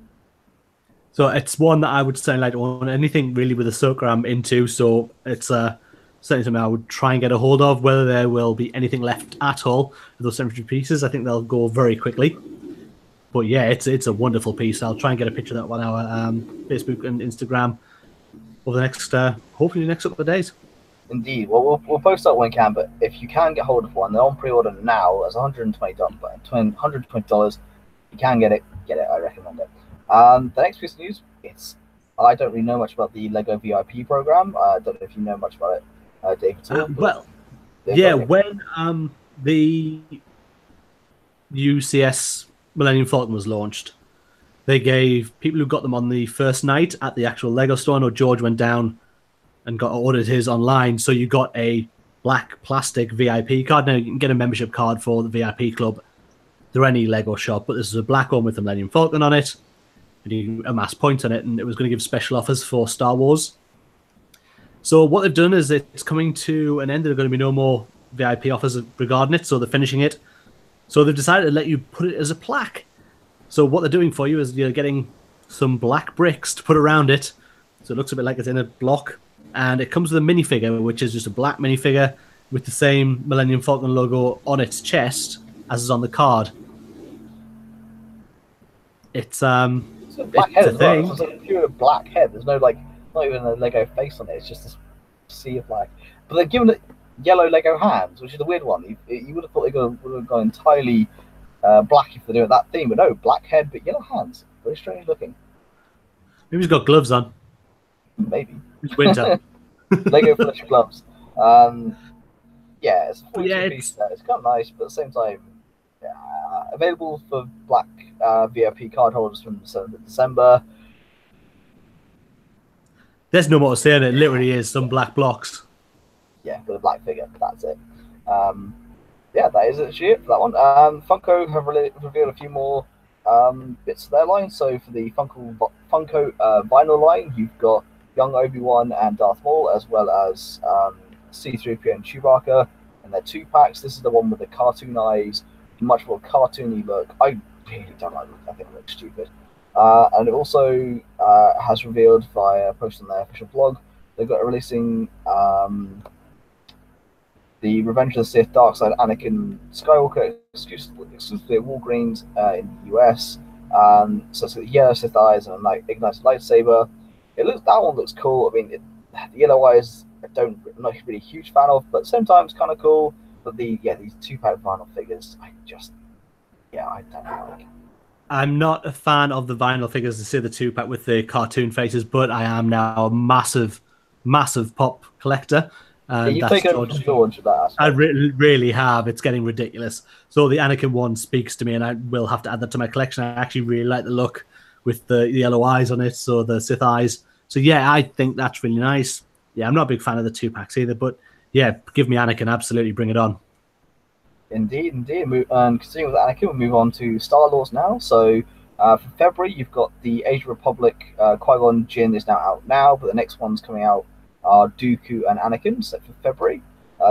So it's one that I would say like on anything really with Ahsoka I'm into. So it's certainly something I would try and get a hold of. Whether there will be anything left at all of those 700 pieces, I think they'll go very quickly. But yeah, it's a wonderful piece. I'll try and get a picture of that on our Facebook and Instagram over the next, hopefully the next couple of days. Indeed. Well, we'll post that when we can, but if you can get hold of one, they're on pre-order now. It's $120. But $120, you can get it. I recommend it. The next piece of news, I don't really know much about the Lego VIP program. I don't know if you know much about it, David. When the UCS Millennium Falcon was launched, they gave people who got them on the first night at the actual Lego store. No, George went down and ordered his online, so you got a black plastic VIP card. Now you can get a membership card for the VIP club through any Lego shop, but this is a black one with the Millennium Falcon on it, and you amass points on it, and it was going to give special offers for Star Wars. So what they've done is it's coming to an end. There are going to be no more VIP offers regarding it, so they're finishing it. So they've decided to let you put it as a plaque. So what they're doing for you is you're getting some black bricks to put around it, so it looks a bit like it's in a block. And it comes with a minifigure, which is just a black minifigure with the same Millennium Falcon logo on its chest as is on the card. It's a black head as well. It's a pure black head. There's no not even a Lego face on it. It's just this sea of black. But they're giving it yellow Lego hands, which is the weird one. You would have thought they would have gone entirely black if they're doing that theme, but no, black head but yellow hands. Very strange looking. Maybe he's got gloves on. Maybe. It's winter. Lego flesh gloves. Yeah, it's a 42-piece set. It's kind of nice, but at the same time, available for black VIP card holders from the 7th of December. There's no more to say on it. It literally is some black blocks. Yeah, with a black figure. That's it. Yeah, that is actually it for that one. Funko have revealed a few more bits of their line. So for the Funko vinyl line, you've got young Obi-Wan and Darth Maul, as well as C-3PO and Chewbacca, and they're 2-packs. This is the one with the cartoon eyes, much more cartoony look. I really don't like it. I think it looks stupid. And it also has revealed via a post on their official blog, they've got releasing the Revenge of the Sith Dark Side Anakin Skywalker exclusively at Walgreens in the US. So it's got the yellow Sith eyes and a ignited lightsaber. That one looks cool. I mean, the yellow eyes I'm not really a huge fan of, but sometimes kind of cool. But these 2-pack vinyl figures, I don't like. I'm not a fan of the vinyl figures to see the 2-pack with the cartoon faces, but I am now a massive pop collector. You've taken over George that. I really have. It's getting ridiculous. So the Anakin one speaks to me, and I will have to add that to my collection. I actually really like the look with the yellow eyes on it, so the Sith eyes. So yeah, I think that's really nice. Yeah, I'm not a big fan of the 2-packs either, but yeah, give me Anakin. Absolutely, bring it on. Indeed. Continuing with Anakin, we'll move on to Star Wars now. So for February, you've got the Age of Republic. Qui-Gon Jinn is now out now, but the next one's coming out are Dooku and Anakin, set for February.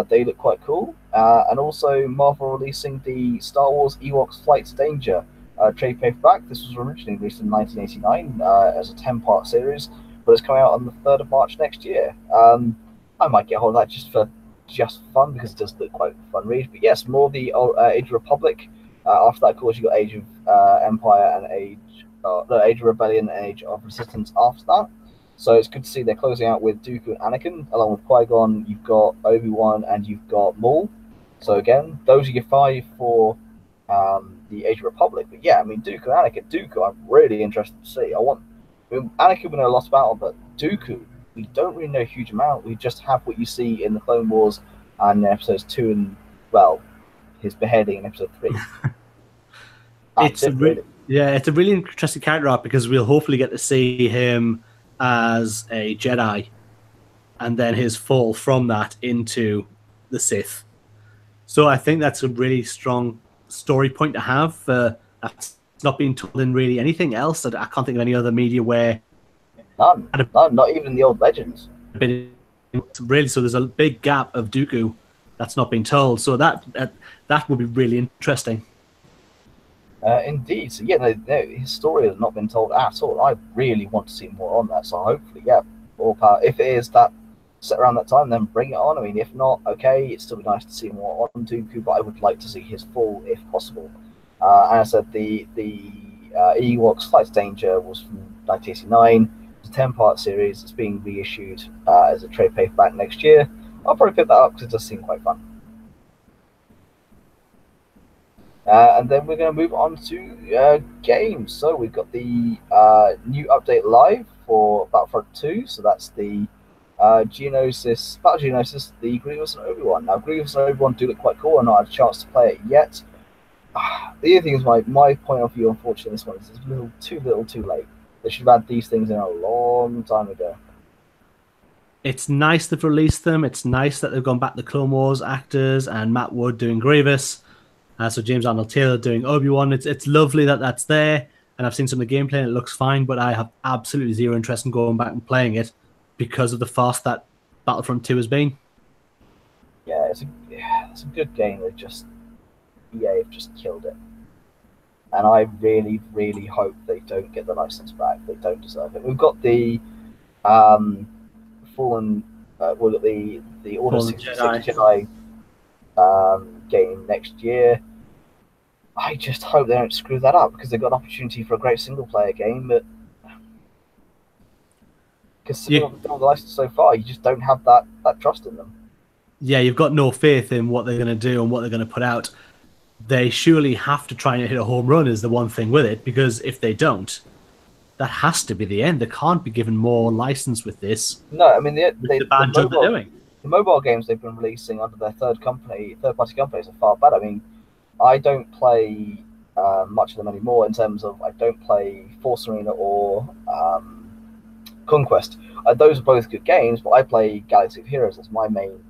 They look quite cool. And also Marvel releasing the Star Wars Ewoks Flight to Danger trade paperback. This was originally released in 1989 as a 10-part series, but it's coming out on the 3rd of March next year. I might get hold of that just for fun, because it does look quite a fun read. But yes, more of the Age of Republic. After that, of course, you got Age of Empire and Age of Rebellion and Age of Resistance after that. So it's good to see they're closing out with Dooku and Anakin, along with Qui-Gon. You've got Obi-Wan and you've got Maul. So again, those are your 5 for the Age of Republic. But yeah, I mean, Dooku and Anakin. Dooku, I'm really interested to see. Anakin we know a lot about, but Dooku, we don't really know a huge amount. We just have what you see in the Clone Wars and in episodes 2 and, well, his beheading in episode 3. It's a really interesting character arc, because we'll hopefully get to see him as a Jedi and then his fall from that into the Sith. So I think that's a really strong story point to have. That's not being told in really anything else. I can't think of any other media where none, not even the old Legends. Really, so there's a big gap of Dooku that's not been told. So that would be really interesting. Indeed. So yeah, no, his story has not been told at all. I really want to see more on that. So hopefully, yeah, all power. If it is that set around that time, then bring it on. I mean, if not, okay, it's still be nice to see more on Dooku, but I would like to see his fall if possible. And I said the Ewoks Flight to Danger was from 1989. It's a 10-part series. It's being reissued as a trade paperback next year. I'll probably pick that up because it does seem quite fun. And then we're going to move on to games. So we've got the new update live for Battlefront 2. So that's the Battle Geonosis, the Grievous and Obi-Wan. Now, Grievous and Obi-Wan do look quite cool. I've not had a chance to play it yet. The other thing is my point of view, unfortunately, this one is too little, too late. They should have had these things in a long time ago. It's nice they've released them. It's nice that they've gone back to Clone Wars actors and Matt Wood doing Grievous. So James Arnold Taylor doing Obi-Wan. It's lovely that that's there, and I've seen some of the gameplay and it looks fine, but I have absolutely zero interest in going back and playing it because of the farce that Battlefront 2 has been. Yeah, it's a good game. They've just killed it. And I really, really hope they don't get the license back. They don't deserve it. We've got the Fallen, we've got the Order 66 Jedi game next year. I just hope they don't screw that up, because they've got an opportunity for a great single-player game, but because the license so far, you just don't have that trust in them. Yeah, you've got no faith in what they're going to do and what they're going to put out. They surely have to try and hit a home run is the one thing with it, because if they don't, that has to be the end. They can't be given more license with this. No, I mean the bad job they're doing. The mobile games they've been releasing under their third-party companies are far better. I mean, I don't play much of them anymore in terms of I don't play Force Arena or Conquest. Those are both good games, but I play Galaxy of Heroes as my main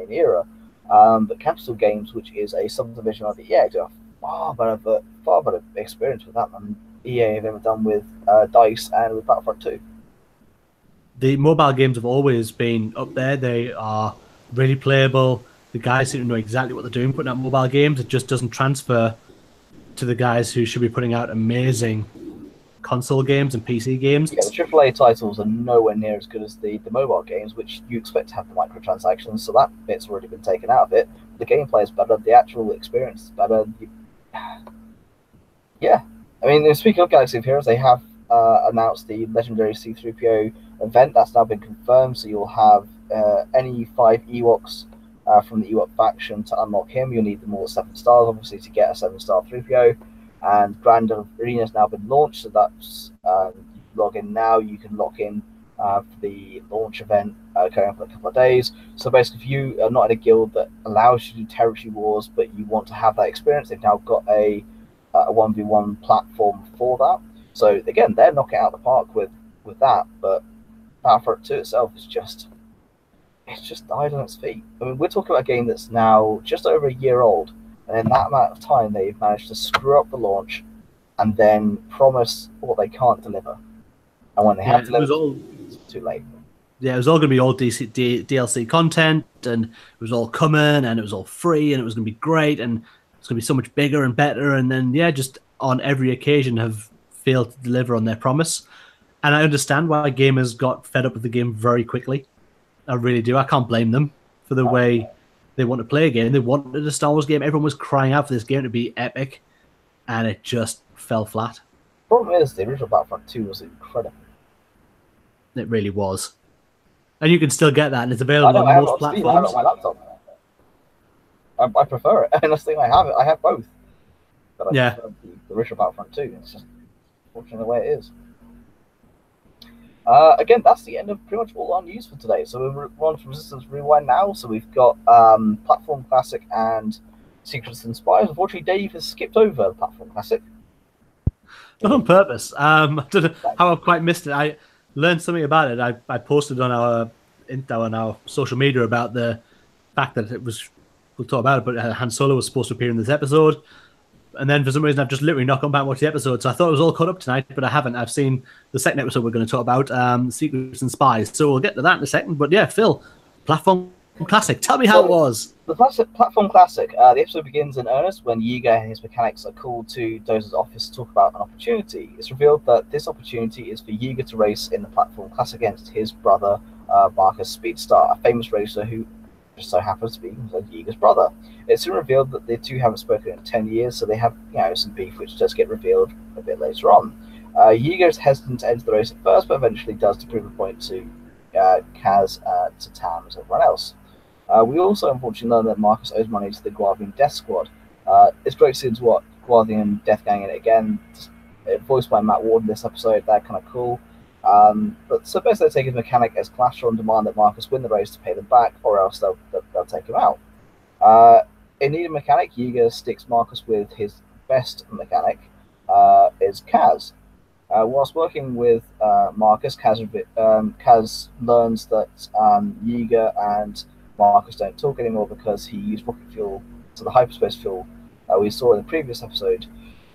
era. But Capital Games, which is a subdivision of EA, do a far better experience with that than EA have ever done with Dice and with Battlefront 2. The mobile games have always been up there. They are really playable. The guys seem to know exactly what they're doing putting out mobile games. It just doesn't transfer to the guys who should be putting out amazing console games and PC games. Yeah, the AAA titles are nowhere near as good as the mobile games, which you expect to have the microtransactions, so that bit's already been taken out of it. The gameplay is better, the actual experience is better. Yeah. I mean, speaking of Galaxy of Heroes, they have announced the legendary C-3PO event. That's now been confirmed, so you'll have any 5 Ewoks from the Ewok faction. To unlock him, you'll need them all at 7 stars, obviously, to get a 7-star 3PO. And Grand Arena has now been launched, so that's you log in now. You can lock in for the launch event going on for a couple of days. So basically, if you are not in a guild that allows you to do territory wars, but you want to have that experience, they've now got a 1v1 platform for that. So again, they're knocking it out of the park with that. But Battlefront 2 itself is just died on its feet. I mean, we're talking about a game that's now just over a year old. And in that amount of time, they've managed to screw up the launch and then promise what they can't deliver. And when they have delivered, it's too late. Yeah, it was all going to be all DLC content, and it was all coming, and it was all free, and it was going to be great, and it's going to be so much bigger and better. And then, yeah, just on every occasion have failed to deliver on their promise. And I understand why gamers got fed up with the game very quickly. I really do. I can't blame them for the way they want to play a game. They wanted a Star Wars game. Everyone was crying out for this game to be epic, and it just fell flat. The problem is, the original Battlefront 2 was incredible. It really was. And you can still get that, and it's available on most platforms. I have it on my laptop. I prefer it. And that's the thing, I have both. But I prefer the original Battlefront 2. It's just unfortunately the way it is. Again, that's the end of pretty much all our news for today. So we're on to Resistance Rewind now. So we've got Platform Classic and Secrets and Spies. Unfortunately, Dave has skipped over the Platform Classic. Not on purpose. I don't know how I've quite missed it. I learned something about it. I posted on our social media about the fact that we'll talk about it, but Han Solo was supposed to appear in this episode. And then for some reason, I've just literally not gone back and watched the episode. So I thought it was all caught up tonight, but I haven't. I've seen the second episode we're going to talk about, Secrets and Spies. So we'll get to that in a second. But yeah, Phill, Platform Classic. Tell me how it was. The Platform Classic. The episode begins in earnest when Yeager and his mechanics are called to Dozer's office to talk about an opportunity. It's revealed that this opportunity is for Yeager to race in the Platform Classic against his brother, Marcus Speedstar, a famous racer who just so happens to be Yeager's brother. It's soon revealed that the two haven't spoken in 10 years, so they have some beef, which does get revealed a bit later on. Yeager is hesitant to enter the race at first, but eventually does to prove a point to Kaz, to Tam, as everyone else. We also unfortunately learn that Marcus owes money to the Guardian Death Squad. It's great to see what Guardian Death Gang in it again, voiced by Matt Ward in this episode. They're kind of cool. But so basically they take his mechanic as collateral and demand that Marcus win the race to pay them back, or else they'll take him out. In need of mechanic, Yeager sticks Marcus with his best mechanic, is Kaz. Whilst working with Marcus, Kaz learns that Yeager and Marcus don't talk anymore because he used rocket fuel, so the hyperspace fuel we saw in the previous episode,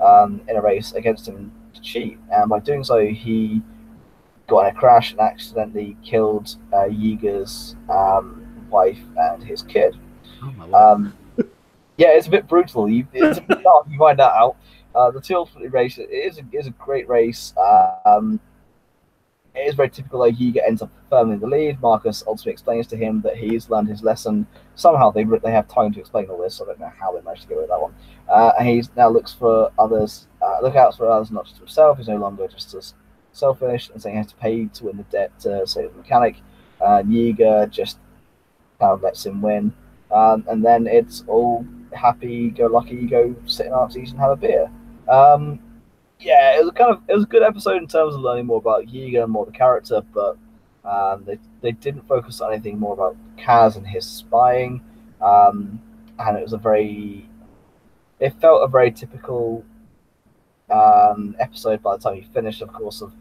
in a race against him to cheat. And by doing so, he got in a crash and accidentally killed Yeager's wife and his kid. Yeah, it's a bit brutal. It's a bit dark. You find that out. The 2 race is a great race. It is very typical that Yeager ends up firmly in the lead. Marcus ultimately explains to him that he's learned his lesson. Somehow they have time to explain all this, so I don't know how they managed to get rid of that one. And he now looks for others, look out for others, not just himself. He's no longer just as selfish and saying he has to pay to win the debt to save the mechanic. Yeager just kind of lets him win. And then it's all happy-go-lucky, go sit in Arcties and have a beer. Yeah, it was a good episode in terms of learning more about Yeager and more the character, but they didn't focus on anything more about Kaz and his spying, and it felt a very typical episode by the time you finished, of course, of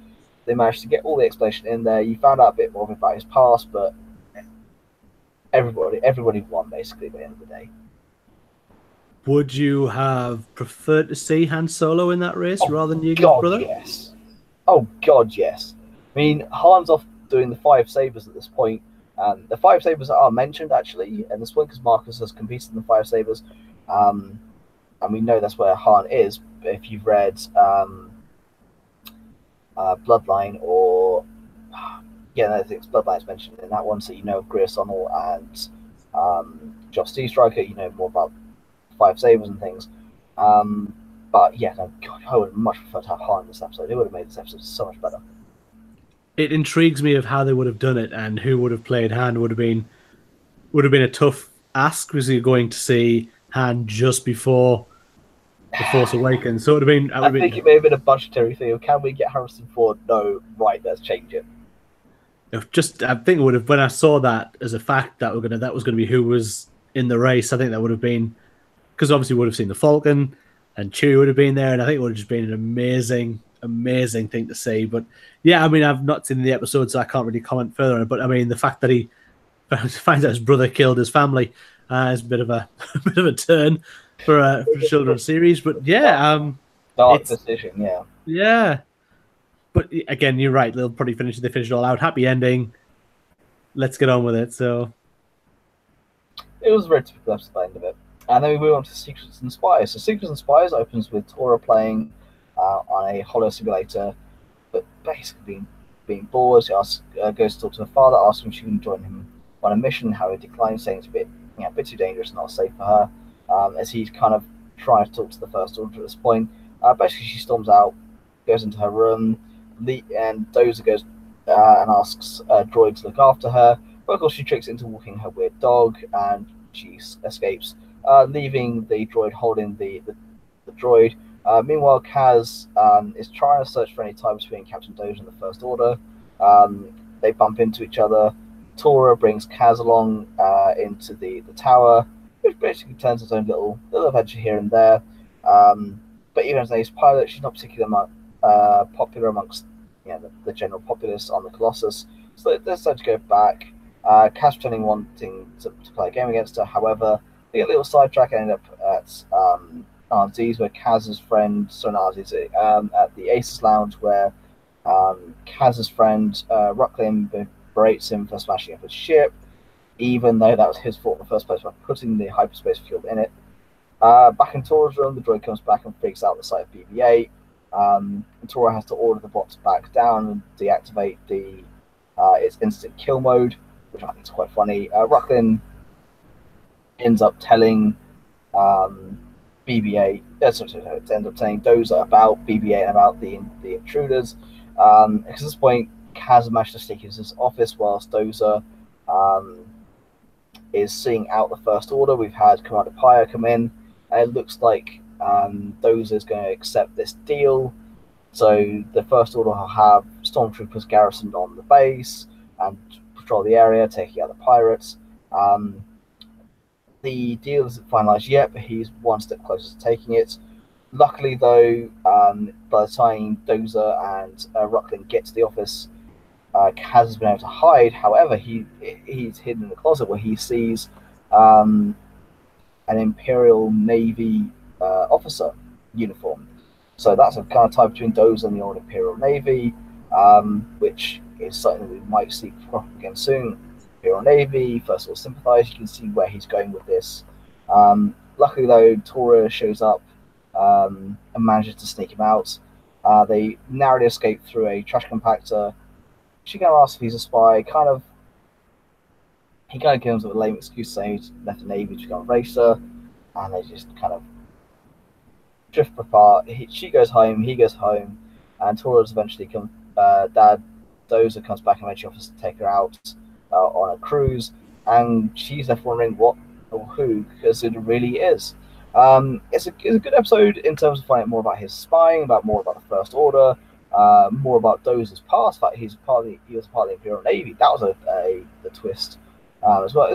They managed to get all the explanation in there. You found out a bit more about his past, but everybody won basically by the end of the day. Would you have preferred to see Han Solo in that race rather than Yeager's brother? Yes. Oh God, yes. I mean, Han's off doing the 5 sabers at this point. The 5 sabers are mentioned actually in this one because Marcus has competed in the 5 sabers, and we know that's where Han is. If you've read Bloodline or I think Bloodline's mentioned in that one, so you know of Greer Sonnel and Josh Steve Striker. You know more about 5 sabers and things. But yeah, no, God, I would much prefer to have Han in this episode. It would have made this episode so much better. It intrigues me of how they would have done it and who would have played Han. Would have been a tough ask because you're going to see Han just before The Force Awakens. So it would have been. I think it may have been a budgetary thing. Of, can we get Harrison Ford? No, right, let's change it. I think it would have. When I saw that as a fact that was going to be who was in the race, I think that would have been because obviously we would have seen the Falcon and Chewie would have been there, and I think it would have just been an amazing thing to see. But yeah, I mean, I've not seen the episode, so I can't really comment further on it. But I mean, the fact that he finds out his brother killed his family is a bit of a turn for a children's series. But yeah, dark decision, yeah. But again, you're right. They'll probably finish it all out. Happy ending. Let's get on with it. So it was a very typical episode at the end of it. And then we move on to Secrets and Spies. So Secrets and Spies opens with Tora playing on a holo simulator, but basically being bored. She goes to talk to her father, asks him if she can join him on a mission. How he declines, saying it's a bit too dangerous and not safe for her. As he's kind of trying to talk to the First Order at this point. Basically, she storms out, goes into her room, and Dozer goes and asks Droid to look after her. But of course, she tricks it into walking her weird dog, and she escapes, leaving the droid holding the droid. Meanwhile, Kaz is trying to search for any ties between Captain Dozer and the First Order. They bump into each other. Tora brings Kaz along into the tower, which basically turns its own little adventure here and there. But even as an ace pilot, she's not particularly popular amongst the general populace on the Colossus. So they decide to go back. Kaz pretending wanting to play a game against her. However, they get a little sidetrack and end up at RZ's, where Kaz's friend, at the Aces Lounge, where Kaz's friend Rucklin berates him for smashing up his ship, even though that was his fault in the first place by putting the hyperspace fuel in it. Back in Tora's room, the droid comes back and freaks out the site of BB-8. And Tora has to order the bot to back down and deactivate its instant kill mode, which I think is quite funny. Rucklin ends up telling BB-8, ends up telling Dozer about BB-8 and about the intruders. Because at this point, Kaz managed to sneak into his office whilst Dozer is seeing out the First Order. We've had Commander Pyre come in, and it looks like Dozer is going to accept this deal. So the First Order will have stormtroopers garrisoned on the base and patrol the area, taking out the pirates. The deal isn't finalized yet, but he's one step closer to taking it. Luckily, though, by the time Dozer and Rucklin get to the office, Kaz has been able to hide. However, he's hidden in the closet where he sees an Imperial Navy officer uniform. So that's a kind of tie between Dozer and the old Imperial Navy, which is something that we might see crop up again soon. Imperial Navy, First Order sympathize. You can see where he's going with this. Luckily, though, Tora shows up and manages to sneak him out. They narrowly escape through a trash compactor. She kind of asks if he's a spy. He kind of gives him a lame excuse saying he's left the Navy to become a racer, and they just kind of drift apart. She goes home, he goes home, and Tora's eventually Dad Dozer comes back and eventually offers to take her out on a cruise, and she's left wondering what or who, because it really is. It's a good episode in terms of finding out more about his spying, more about the First Order, more about Dozer's past. In fact, he was part of the Imperial Navy. That was the twist as well.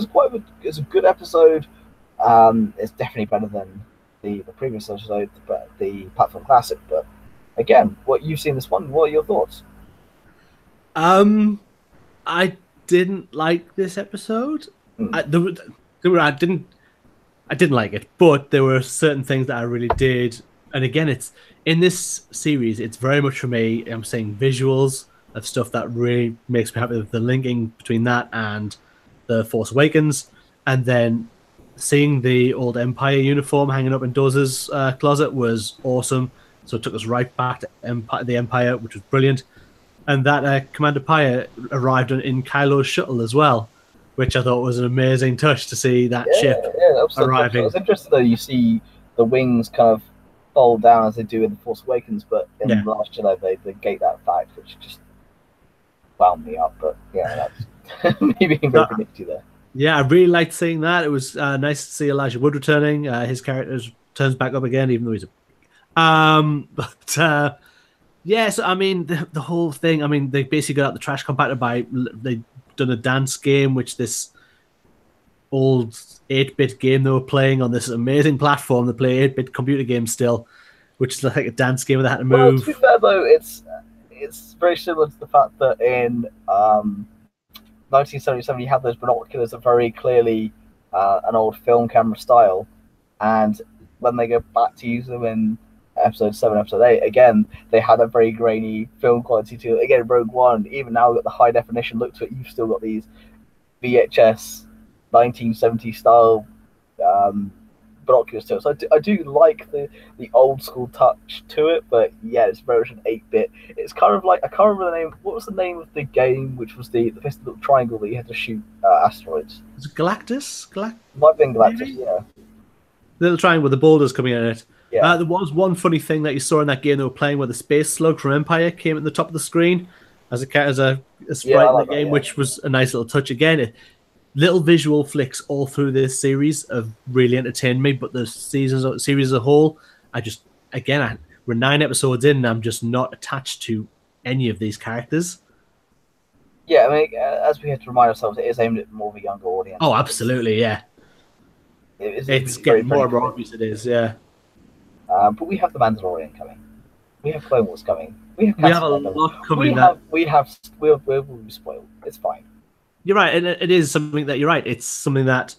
It's a good episode. It's definitely better than the previous episode, the Platform Classic. But again, what you've seen this one, what are your thoughts? I didn't like this episode. Hmm. I didn't like it, but there were certain things that I really did. And again, it's in this series, it's very much for me. I'm saying visuals of stuff that really makes me happy with the linking between that and the Force Awakens, and then seeing the old Empire uniform hanging up in Dawes' closet was awesome. So it took us right back to the Empire, which was brilliant. And that Commander Pyre arrived in Kylo's shuttle as well, which I thought was an amazing touch to see that ship arriving. It's interesting though. You see the wings kind of fold down as they do in the Force Awakens, but in the Last Jedi they negate that fact, which just wound me up. But yeah, that's me being very predictive there. Yeah, I really liked seeing that. It was nice to see Elijah Wood returning. His character turns back up again, even though he's a. Yes, I mean the whole thing. I mean, they basically got out the trash compactor by they done a dance game, which this old 8-bit game they were playing on this amazing platform. They play 8-bit computer games still, which is like a dance game where they had to move. Well, to be fair though, it's very similar to the fact that in 1977 you have those binoculars that very clearly an old film camera style, and when they go back to use them in episode 7, episode 8, again they had a very grainy film quality to it. Again, Rogue One, even now got the high definition look to it, you've still got these VHS 1970 style binoculars to it. So I do like the old school touch to it, but yeah, it's very much an 8-bit. It's kind of like, I can't remember the name. What was the name of the game, which was the little triangle that you had to shoot asteroids? Was it Galactus? Might have been Galactus, Maybe? yeah. The little triangle with the boulders coming in it. Yeah. There was one funny thing that you saw in that game they were playing where the space slug from Empire came at the top of the screen as a sprite in the game, which was a nice little touch. Again, little visual flicks all through this series have really entertained me, but the series as a whole, we're 9 episodes in and I'm just not attached to any of these characters. Yeah, I mean, as we have to remind ourselves, it is aimed at more of a younger audience. Oh, absolutely, yeah. It's getting more and more obvious it is, yeah. But we have the Mandalorian coming. We have Clone Wars coming. We have a lot coming. We'll be spoiled. It's fine. You're right, and it is something that you're right. It's something that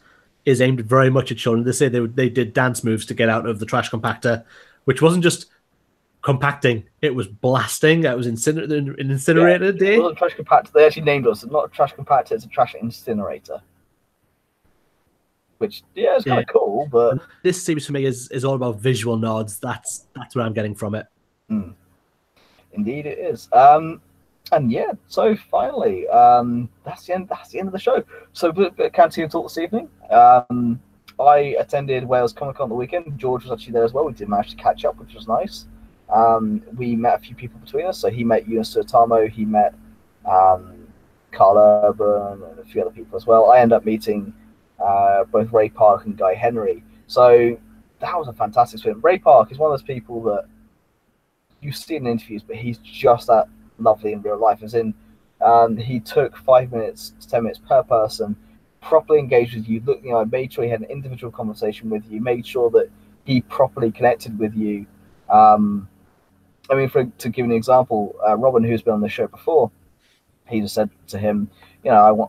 is aimed very much at children. They say they did dance moves to get out of the trash compactor, which wasn't just compacting; it was blasting. It was an incinerator day. It wasn't a trash compactor. They actually named us. It's not a trash compactor; it's a trash incinerator. Which is kind of cool, but this series for me is all about visual nods. That's what I'm getting from it. Indeed, it is. And yeah, so finally, that's the end of the show. So a bit of canteen talk this evening. I attended Wales Comic Con the weekend. George was actually there as well. We did manage to catch up, which was nice. We met a few people between us. So he met Eunice Suotamo, he met Carl Urban, and a few other people as well. I ended up meeting both Ray Park and Guy Henry. So that was a fantastic experience. Ray Park is one of those people that you see in interviews, but he's just that lovely in real life. As in, he took 5 minutes to 10 minutes per person, properly engaged with you, looked in the eye, made sure he had an individual conversation with you, made sure that he properly connected with you. I mean, to give an example, Robin, who's been on the show before, he just said to him, when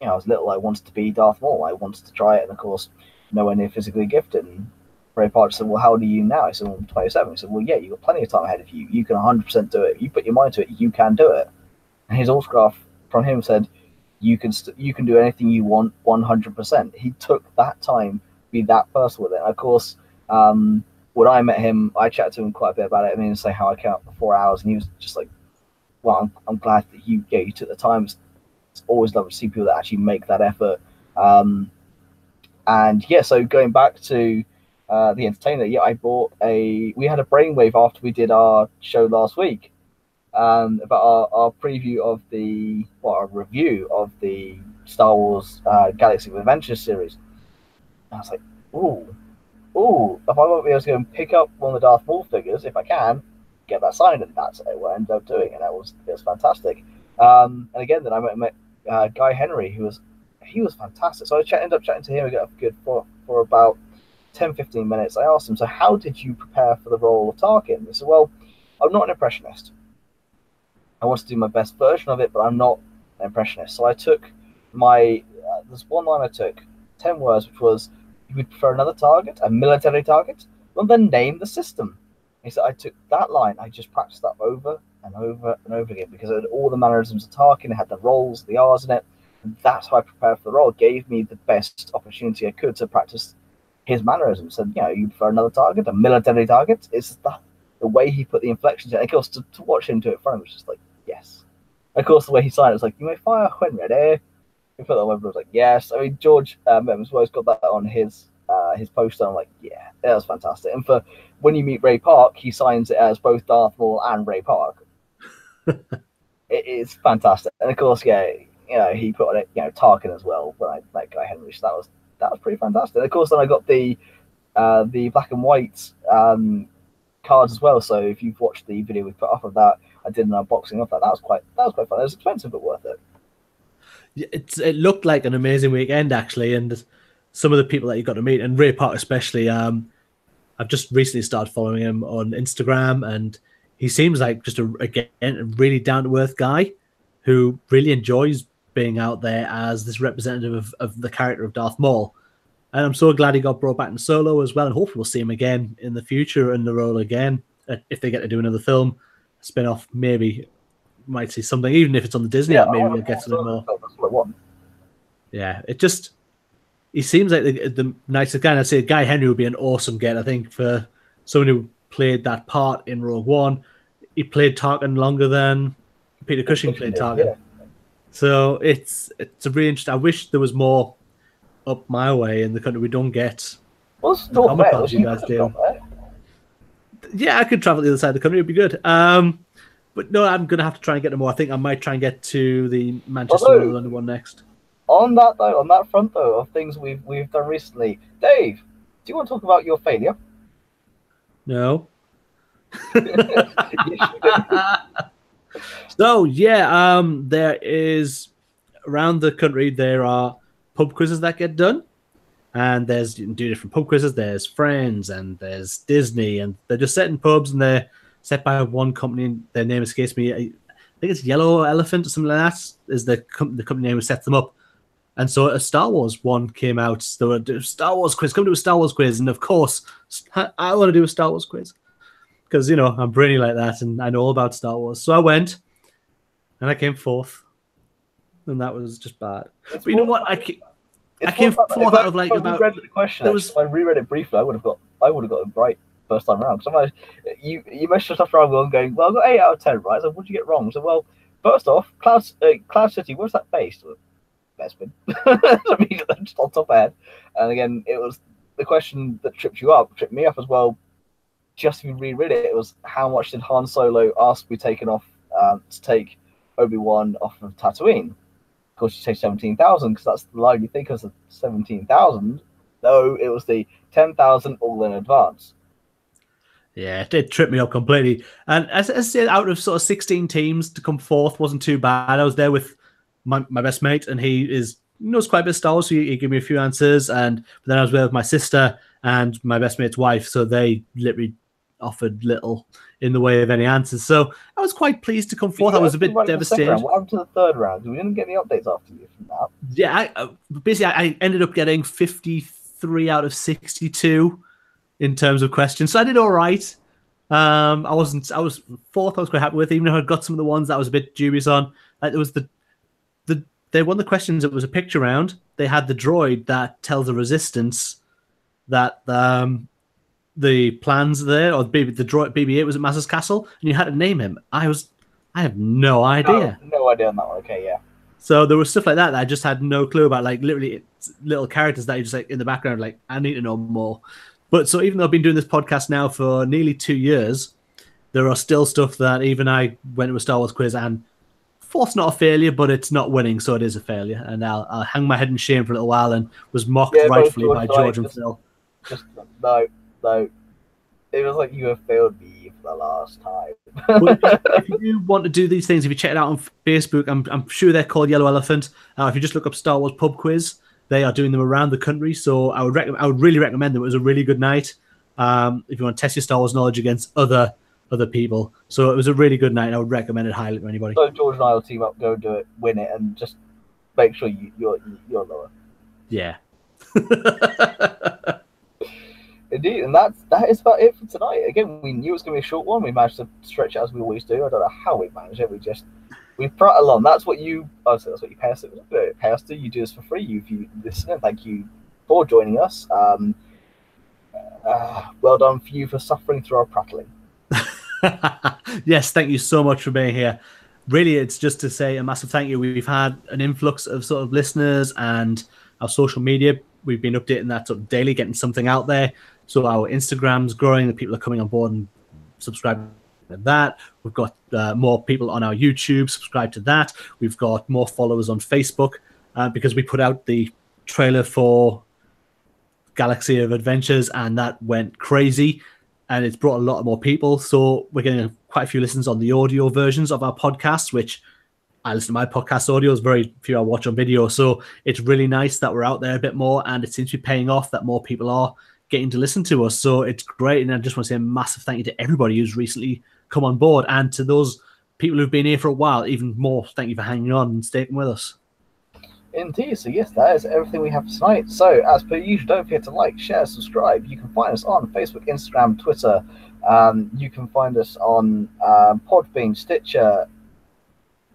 I was little, I wanted to be Darth Maul. I wanted to try it, and of course, nowhere near physically gifted. And Ray Park said, well, how old are you now? I said, well, I'm 27. He said, well, yeah, you've got plenty of time ahead of you. You can 100% do it. You put your mind to it, you can do it. And his autograph from him said, you can do anything you want 100%. He took that time to be that person with it. And of course, when I met him, I chatted to him quite a bit about it. I mean, say how I came up for 4 hours, and he was just like, well, I'm glad that you took the time. It's always lovely to see people that actually make that effort. And yeah, so going back to the entertainer, yeah, we had a brainwave after we did our show last week about our preview of our review of the Star Wars Galaxy of Adventures series. And I was like, ooh, if I won't be able to go and pick up one of the Darth Maul figures, if I can, get that signed, and that's what I ended up doing, and it was fantastic. And again, then I met Guy Henry, he was fantastic. So I ended up chatting to him for about 10-15 minutes. I asked him, so how did you prepare for the role of Tarkin? He said, well, I'm not an impressionist. I want to do my best version of it, but I'm not an impressionist. So I took my there's one line I took, 10 words, which was, "You would prefer another target, a military target? Well, then name the system." He said, I took that line, I just practiced that over and over and over again because it had all the mannerisms of Tarkin, it had the roles, the R's in it. And that's how I prepared for the role. It gave me the best opportunity I could to practice his mannerisms. And, you prefer another target, a military target? It's that the way he put the inflections in. And of course, to watch him do it for him was just like, yes. And of course, the way he signed it was like, "You may fire when ready." He put that on, I was like, yes. I mean, George Mem's always got that on his poster. I'm like, yeah, that was fantastic. And for when you meet Ray Park, he signs it as both Darth Maul and Ray Park. It is fantastic. And of course, he put on it, Tarkin as well. When I met Guy Henry, so that was pretty fantastic. And of course, then I got the black and white cards as well. So if you've watched the video we put off of that, I did an unboxing of that. That was quite fun. It was expensive but worth it. It looked like an amazing weekend actually, and some of the people that you got to meet, and Ray Park especially. I've just recently started following him on Instagram, and he seems like just a really down to earth guy who really enjoys being out there as this representative of the character of Darth Maul. And I'm so glad he got brought back in Solo as well, and hopefully we'll see him again in the future in the role again if they get to do another film, a spin-off maybe. Might see something, even if it's on the Disney app, maybe we'll get something more. Yeah, he seems like the nicest guy. And I'd say Guy Henry would be an awesome get, I think, for someone who played that part in Rogue One. He played Tarkin longer than Peter Cushing played Tarkin. Yeah. So it's a really interesting. I wish there was more up my way in the country. We don't get. Well, you guys do. Yeah, I could travel to the other side of the country. It'd be good. But no, I'm going to have to try and get them more. I think I might try and get to the Manchester or London one next. On that front though, of things we've done recently, Dave, do you want to talk about your failure? No. So yeah, there is around the country there are pub quizzes that get done, and you can do different pub quizzes. There's Friends and there's Disney, and they're just set in pubs and they're set by one company. Their name escapes me. I think it's Yellow Elephant or something like that is the company name who sets them up. And so a Star Wars one came out. So a Star Wars quiz. Come to a Star Wars quiz. And of course, I want to do a Star Wars quiz. Because, I'm brainy like that and I know all about Star Wars. So I went and I came fourth. And that was just bad. But you know what? I came fourth out of like about... I read the question. If I reread it briefly, I would have got it right first time around. Because you mentioned stuff around going, well, I got 8 out of 10, right? So what did you get wrong? So, well, first off, Cloud City, where's that based? Bespin. Just on top of my head. And again, it was the question that tripped me up as well. Just if you reread it, it was how much did Han Solo ask to be taken off to take Obi-Wan off of Tatooine? Of course, you say 17,000 because that's the line you think of as 17,000. No, it was the 10,000 all in advance. Yeah, it did trip me up completely. And as I said, out of sort of 16 teams to come fourth wasn't too bad. I was there with my best mate, and he knows quite a bit of Star Wars, so he gave me a few answers. And then I was there with my sister and my best mate's wife, so they literally offered little in the way of any answers. So I was quite pleased to come fourth. I was a bit devastated. What happened to the third round? We didn't get any updates after you from that. Yeah, basically I ended up getting 53 out of 62 in terms of questions, so I did all right. I was fourth. I was quite happy with, even though I got some of the ones that I was a bit dubious on. It was they won the questions. It was a picture round. They had the droid that tells the Resistance that the plans there, or the droid BB-8 was at Maz's castle, and you had to name him. I have no idea. No idea on that one. Okay, yeah. So there was stuff like that I just had no clue about, like literally little characters that you just like in the background, like I need to know more. But so even though I've been doing this podcast now for nearly 2 years, there are still stuff that even I went to a Star Wars quiz and fourth's not a failure, but it's not winning, so it is a failure. And I'll hang my head in shame for a little while and was mocked rightfully by George and Phill. No. It was like you have failed me for the last time. Well, if you want to do these things, if you check it out on Facebook, I'm sure they're called Yellow Elephant. If you just look up Star Wars pub quiz, they are doing them around the country. So I would really recommend them. It was a really good night. If you want to test your Star Wars knowledge against other other people. So it was a really good night, and I would recommend it highly to anybody. So George and I will team up, go do it, win it, and just make sure you're lower. Yeah. Indeed, and that is about it for tonight. Again, we knew it was going to be a short one. We managed to stretch it as we always do. I don't know how we managed it. We prattle on. That's what you. Oh, so that's what you pay us. Pay us to. You do this for free. If you listen, thank you for joining us. Well done for you for suffering through our prattling. Yes, thank you so much for being here. Really, it's just to say a massive thank you. We've had an influx of sort of listeners, and our social media, we've been updating that sort of daily, getting something out there. So our Instagram's growing, the people are coming on board and subscribing to that. We've got more people on our YouTube, subscribe to that. We've got more followers on Facebook because we put out the trailer for Galaxy of Adventures, and that went crazy, and it's brought a lot more people. So we're getting quite a few listens on the audio versions of our podcasts, which I listen to my podcast audio, is very few I watch on video. So it's really nice that we're out there a bit more, and it seems to be paying off that more people are getting to listen to us. So it's great. And I just want to say a massive thank you to everybody who's recently come on board, and to those people who've been here for a while, even more thank you for hanging on and staying with us. Indeed. So yes, that is everything we have tonight. So as per usual, don't forget to like, share, subscribe. You can find us on Facebook, Instagram, Twitter. You can find us on Podbean, Stitcher,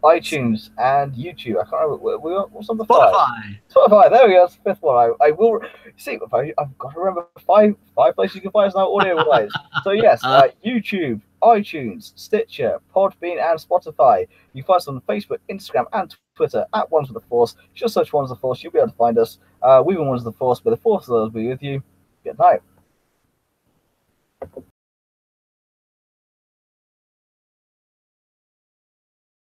iTunes, and YouTube. I can't remember. What's on the Spotify. Spotify. There we go. That's the fifth one. I will see. I've got to remember five places you can find us now audio-wise. So yes, YouTube, iTunes, Stitcher, Podbean, and Spotify. You can find us on Facebook, Instagram, and Twitter at Ones with the Force. Just search Ones with the Force. You'll be able to find us. We've been Ones with the Force, but the Force will be with you. Good night.